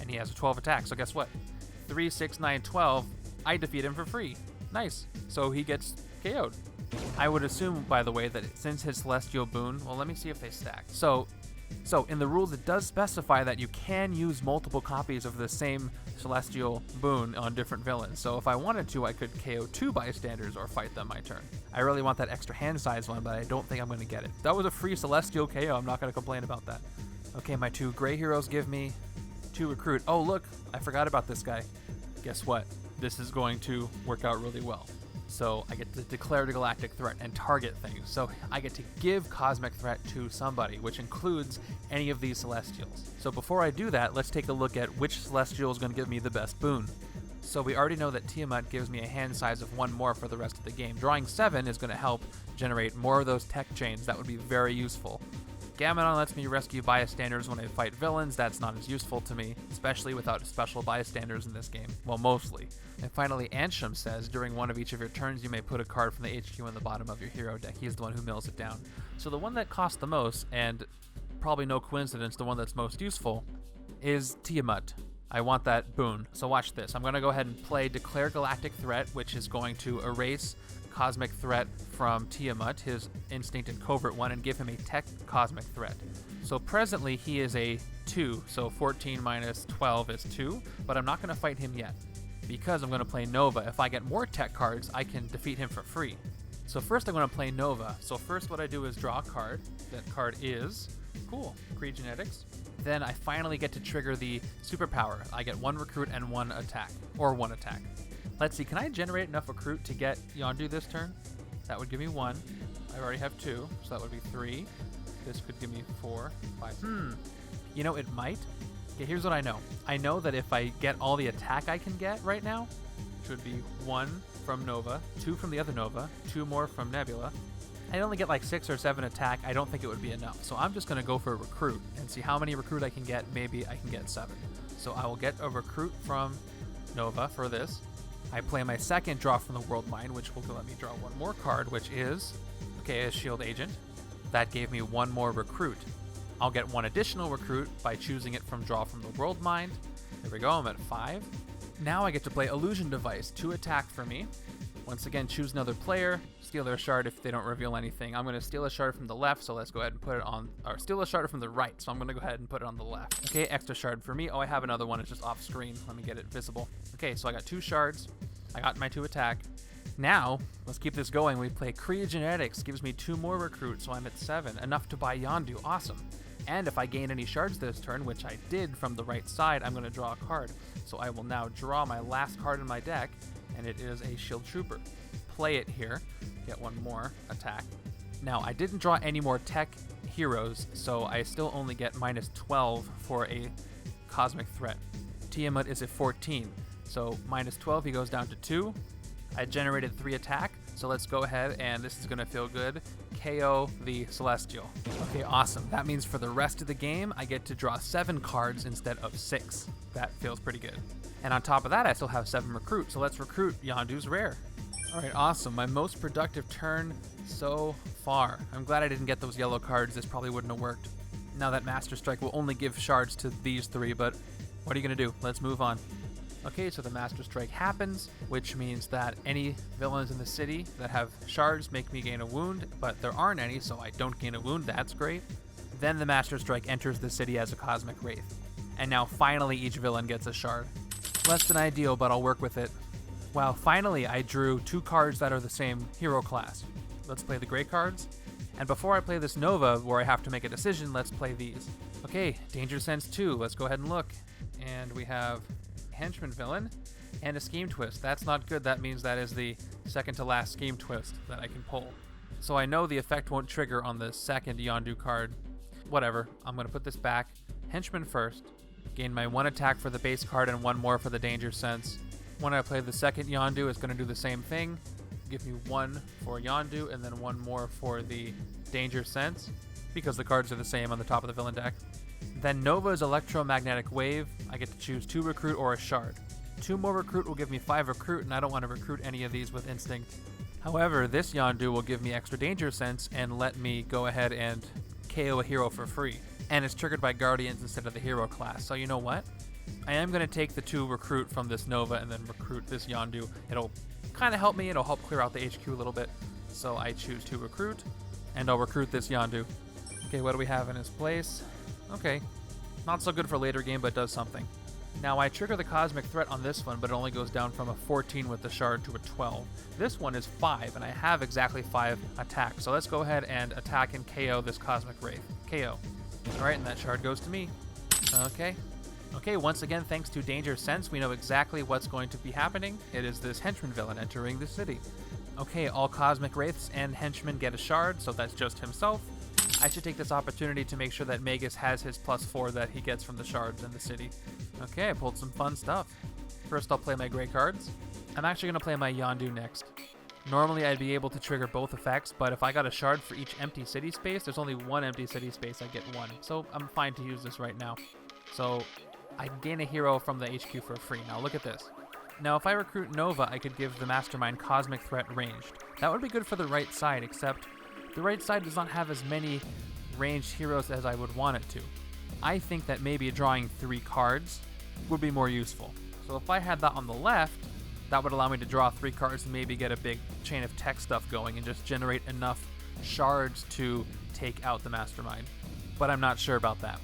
and he has a 12 attack, so guess what? 3, 6, 9, 12, I defeat him for free. Nice. So he gets KO'd. I would assume, by the way, that since his Celestial Boon, well, let me see if they stack. So in the rules, it does specify that you can use multiple copies of the same Celestial Boon on different villains. So if I wanted to, I could KO 2 bystanders or fight them my turn. I really want that extra hand size one, but I don't think I'm going to get it. That was a free Celestial KO. I'm not going to complain about that. Okay, my 2 gray heroes give me 2 recruit. Oh, look, I forgot about this guy. Guess what? This is going to work out really well. So I get to declare the Galactic threat and target things. So I get to give Cosmic Threat to somebody, which includes any of these Celestials. So before I do that, let's take a look at which Celestial is going to give me the best boon. So we already know that Tiamat gives me a hand size of 1 more for the rest of the game. Drawing 7 is going to help generate more of those tech chains. That would be very useful. Gamadon lets me rescue bystanders when I fight villains. That's not as useful to me, especially without special bystanders in this game. Well, mostly. And finally, Anshem says, during one of each of your turns, you may put a card from the HQ in the bottom of your hero deck. He's the one who mills it down. So the one that costs the most, and probably no coincidence, the one that's most useful, is Tiamat. I want that boon. So watch this. I'm going to go ahead and play Declare Galactic Threat, which is going to erase Cosmic Threat from Tiamat, his instinct and covert one, and give him a tech Cosmic Threat. So presently he is a 2, so 14 minus 12 is 2, but I'm not going to fight him yet because I'm going to play Nova. If I get more tech cards, I can defeat him for free. So first I'm going to play Nova. So first what I do is draw a card. That card is, cool, Kree Genetics. Then I finally get to trigger the superpower. I get 1 recruit and 1 attack, or 1 attack. Let's see, can I generate enough recruit to get Yondu this turn? That would give me 1. I already have 2, so that would be 3. This could give me 4, 5. You know, it might. Okay, here's what I know. I know that if I get all the attack I can get right now, which would be 1 from Nova, 2 from the other Nova, 2 more from Nebula, I only get like 6 or 7 attack. I don't think it would be enough. So I'm just going to go for a recruit and see how many recruit I can get. Maybe I can get 7. So I will get a recruit from Nova for this. I play my second draw from the World Mine, which will let me draw 1 more card, which is, okay, a Shield Agent. That gave me 1 more recruit. I'll get 1 additional recruit by choosing it from draw from the World Mine. There we go, I'm at 5. Now I get to play Illusion Device, 2 attack for me. Once again, choose another player, steal their shard if they don't reveal anything. I'm going to steal a shard from the left, so let's go ahead and put it on, or steal a shard from the right, so I'm going to go ahead and put it on the left. Okay, extra shard for me. Oh, I have another one, it's just off screen. Let me get it visible. Okay, so I got 2 shards. I got my 2 attack. Now, let's keep this going. We play Kree Genetics, gives me 2 more recruits, so I'm at 7. Enough to buy Yondu, awesome. And if I gain any shards this turn, which I did from the right side, I'm going to draw a card. So I will now draw my last card in my deck, and it is a Shield Trooper. Play it here, get 1 more attack. Now, I didn't draw any more tech heroes, so I still only get minus 12 for a Cosmic Threat. Tiamat is at 14, so minus 12, he goes down to 2. I generated 3 attack, so let's go ahead, and this is going to feel good. KO the Celestial. Okay, awesome. That means for the rest of the game, I get to draw 7 cards instead of 6. That feels pretty good. And on top of that, I still have 7 recruits, so let's recruit Yondu's rare. All right, awesome. My most productive turn so far. I'm glad I didn't get those yellow cards. This probably wouldn't have worked. Now that Master Strike will only give shards to these 3, but what are you going to do? Let's move on. Okay, so the Master Strike happens, which means that any villains in the city that have shards make me gain a wound, but there aren't any, so I don't gain a wound. That's great. Then the Master Strike enters the city as a Cosmic Wraith. And now finally each villain gets a shard. Less than ideal, but I'll work with it. Wow, finally I drew 2 cards that are the same hero class. Let's play the gray cards. And before I play this Nova, where I have to make a decision, let's play these. Okay, Danger Sense 2, let's go ahead and look. And we have Henchman Villain and a Scheme Twist. That's not good, that means that is the second to last Scheme Twist that I can pull. So I know the effect won't trigger on the second Yondu card. Whatever, I'm going to put this back. Henchman first. Gain my 1 attack for the base card and 1 more for the Danger Sense. When I play the second Yondu, it's going to do the same thing. Give me 1 for Yondu and then 1 more for the Danger Sense, because the cards are the same on the top of the villain deck. Then Nova's Electromagnetic Wave. I get to choose 2 Recruit or a Shard. 2 more Recruit will give me 5 Recruit, and I don't want to recruit any of these with Instinct. However, this Yondu will give me extra Danger Sense and let me go ahead and KO a hero for free. And it's triggered by Guardians instead of the hero class. So you know what? I am going to take the 2 Recruit from this Nova and then recruit this Yondu. It'll kind of help me. It'll help clear out the HQ a little bit. So I choose 2 Recruit, and I'll recruit this Yondu. Okay, what do we have in his place? Okay, not so good for later game, but does something. Now I trigger the Cosmic Threat on this one, but it only goes down from a 14 with the Shard to a 12. This one is 5, and I have exactly 5 attacks. So let's go ahead and attack and KO this Cosmic Wraith. KO. Alright, and that Shard goes to me. Okay, once again, thanks to Danger Sense, we know exactly what's going to be happening. It is this Henchman Villain entering the city. Okay, all Cosmic Wraiths and Henchmen get a Shard, so that's just himself. I should take this opportunity to make sure that Magus has his +4 that he gets from the Shards in the city. Okay, I pulled some fun stuff. First, I'll play my gray cards. I'm actually going to play my Yondu next. Normally, I'd be able to trigger both effects, but if I got a Shard for each empty city space, there's only 1 empty city space, I get 1. So I'm fine to use this right now. So I gain a hero from the HQ for free. Now look at this. Now if I recruit Nova, I could give the Mastermind Cosmic Threat ranged. That would be good for the right side, except the right side does not have as many ranged heroes as I would want it to. I think that maybe drawing 3 cards would be more useful. So if I had that on the left, that would allow me to draw 3 cards and maybe get a big chain of tech stuff going and just generate enough shards to take out the Mastermind. But I'm not sure about that.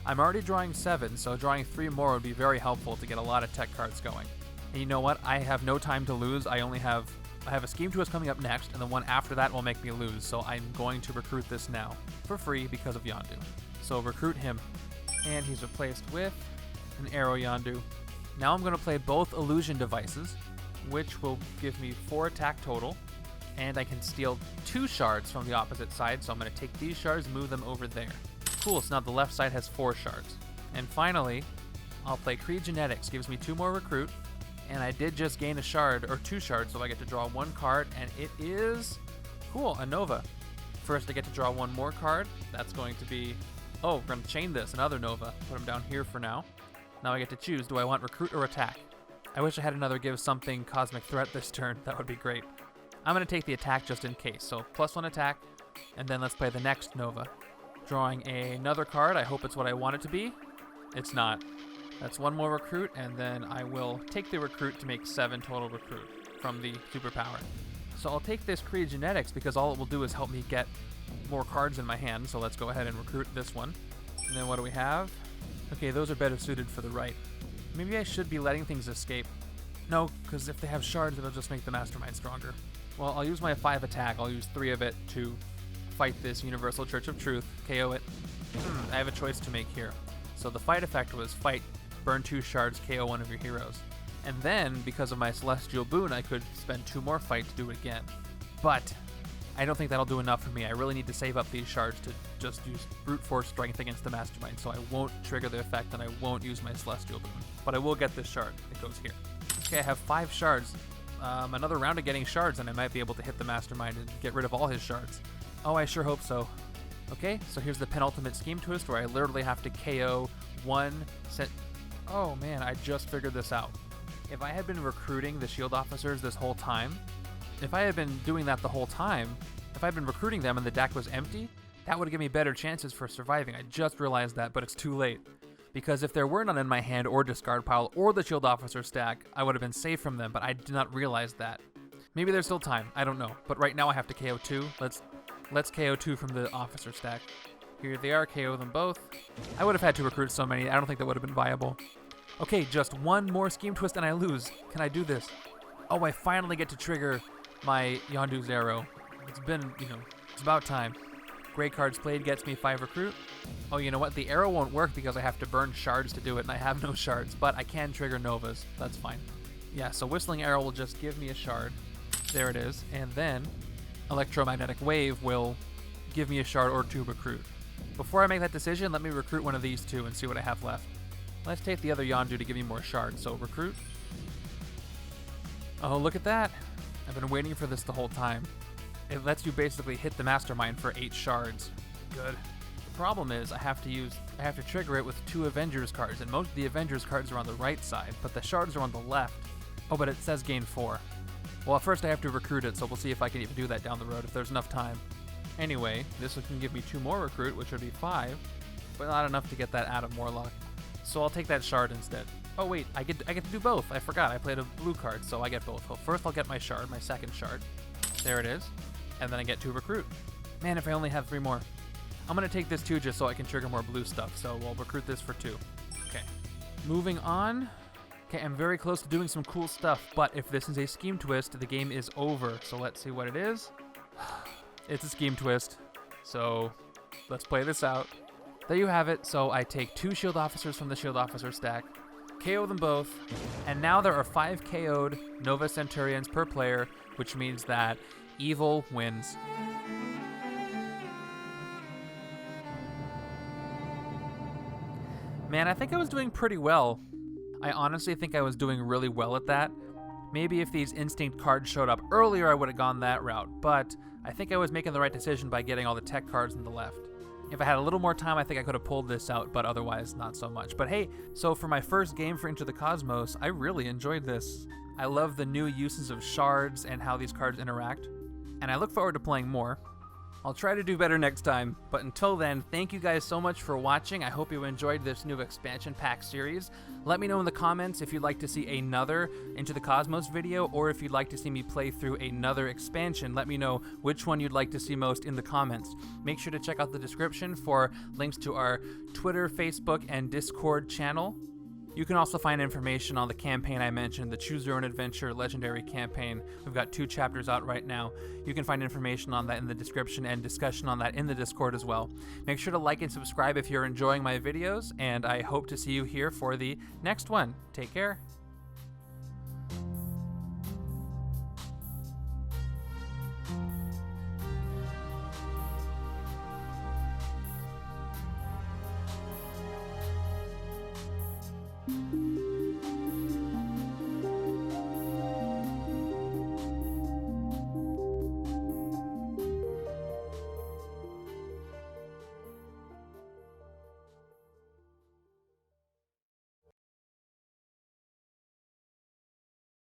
I'm already drawing 7, so drawing 3 more would be very helpful to get a lot of tech cards going. And you know what? I have no time to lose. I have a Scheme Twist coming up next, and the one after that will make me lose, so I'm going to recruit this now for free because of Yondu. So recruit him. And he's replaced with an Arrow Yondu. Now I'm going to play both Illusion Devices, which will give me 4 attack total, and I can steal 2 shards from the opposite side, so I'm going to take these shards and move them over there. Cool, so now the left side has 4 shards. And finally, I'll play Creed Genetics, gives me 2 more recruit, and I did just gain a shard, or 2 shards, so I get to draw 1 card, and it is, cool, a Nova. First I get to draw 1 more card, that's going to be, oh, we're going to chain this, another Nova, put him down here for now. Now I get to choose, do I want recruit or attack? I wish I had another give something Cosmic Threat this turn, that would be great. I'm going to take the attack just in case, so +1 attack, and then let's play the next Nova. Drawing another card, I hope it's what I want it to be. It's not. That's 1 more recruit, and then I will take the recruit to make 7 total recruit from the superpower. So I'll take this Creed Genetics because all it will do is help me get more cards in my hand, so let's go ahead and recruit this one. And then what do we have? Okay, those are better suited for the right. Maybe I should be letting things escape. No, because if they have shards, it'll just make the Mastermind stronger. Well, I'll use my 5 attack. I'll use 3 of it to fight this Universal Church of Truth, KO it. I have a choice to make here. So the fight effect was fight, burn 2 shards, KO 1 of your heroes. And then, because of my Celestial Boon, I could spend 2 more fight to do it again. But I don't think that'll do enough for me. I really need to save up these shards to just use brute force strength against the Mastermind, so I won't trigger the effect and I won't use my Celestial Boon. But I will get this shard. It goes here. Okay, I have 5 shards. Another round of getting shards and I might be able to hit the Mastermind and get rid of all his shards. Oh, I sure hope so. Okay, so here's the penultimate Scheme Twist where I literally have to KO 1 set. Oh man, I just figured this out. If I had been recruiting the shield officers this whole time, if I had been doing that the whole time, if I had been recruiting them and the deck was empty, that would give me better chances for surviving. I just realized that, but it's too late. Because if there were none in my hand or discard pile or the shield officer stack, I would have been safe from them, but I did not realize that. Maybe there's still time, I don't know. But right now I have to KO 2. Let's KO 2 from the officer stack. Here they are, KO them both. I would have had to recruit so many, I don't think that would have been viable. Okay, just 1 more Scheme Twist and I lose. Can I do this? Oh, I finally get to trigger my Yondu's arrow. It's been, it's about time. Gray cards played gets me 5 recruit. Oh, you know what? The arrow won't work because I have to burn shards to do it, and I have no shards, but I can trigger novas. That's fine. Yeah, so Whistling Arrow will just give me a shard. There it is. And then Electromagnetic Wave will give me a shard or 2 recruit. Before I make that decision, let me recruit one of these two and see what I have left. Let's take the other Yondu to give me more shards, so recruit. Oh, look at that. I've been waiting for this the whole time. It lets you basically hit the Mastermind for 8 shards. Good. The problem is I have to trigger it with 2 Avengers cards, and most of the Avengers cards are on the right side, but the shards are on the left. Oh, but it says gain 4. Well, first I have to recruit it, so we'll see if I can even do that down the road if there's enough time. Anyway, this can give me 2 more recruit, which would be 5, but not enough to get that out of Warlock. So I'll take that shard instead. Oh wait, I get to do both. I forgot, I played a blue card, so I get both. Well, first I'll get my shard, my second shard. There it is. And then I get 2 recruit. Man, if I only have 3 more. I'm gonna take this too just so I can trigger more blue stuff, so we'll recruit this for 2. Okay. Moving on. Okay, I'm very close to doing some cool stuff, but if this is a scheme twist, the game is over. So let's see what it is. It's a scheme twist. So let's play this out. There you have it. So I take 2 shield officers from the shield officer stack, KO them both, and now there are 5 KO'd Nova Centurions per player, which means that evil wins. Man, I think I was doing pretty well. I honestly think I was doing really well at that. Maybe if these instinct cards showed up earlier, I would have gone that route, but I think I was making the right decision by getting all the tech cards on the left. If I had a little more time, I think I could have pulled this out, but otherwise not so much. But hey, so for my first game for Into the Cosmos, I really enjoyed this. I love the new uses of shards and how these cards interact, and I look forward to playing more. I'll try to do better next time, but until then, thank you guys so much for watching. I hope you enjoyed this new expansion pack series. Let me know in the comments if you'd like to see another Into the Cosmos video, or if you'd like to see me play through another expansion. Let me know which one you'd like to see most in the comments. Make sure to check out the description for links to our Twitter, Facebook, and Discord channel. You can also find information on the campaign I mentioned, the Choose Your Own Adventure Legendary Campaign. We've got 2 chapters out right now. You can find information on that in the description and discussion on that in the Discord as well. Make sure to like and subscribe if you're enjoying my videos, and I hope to see you here for the next one. Take care. You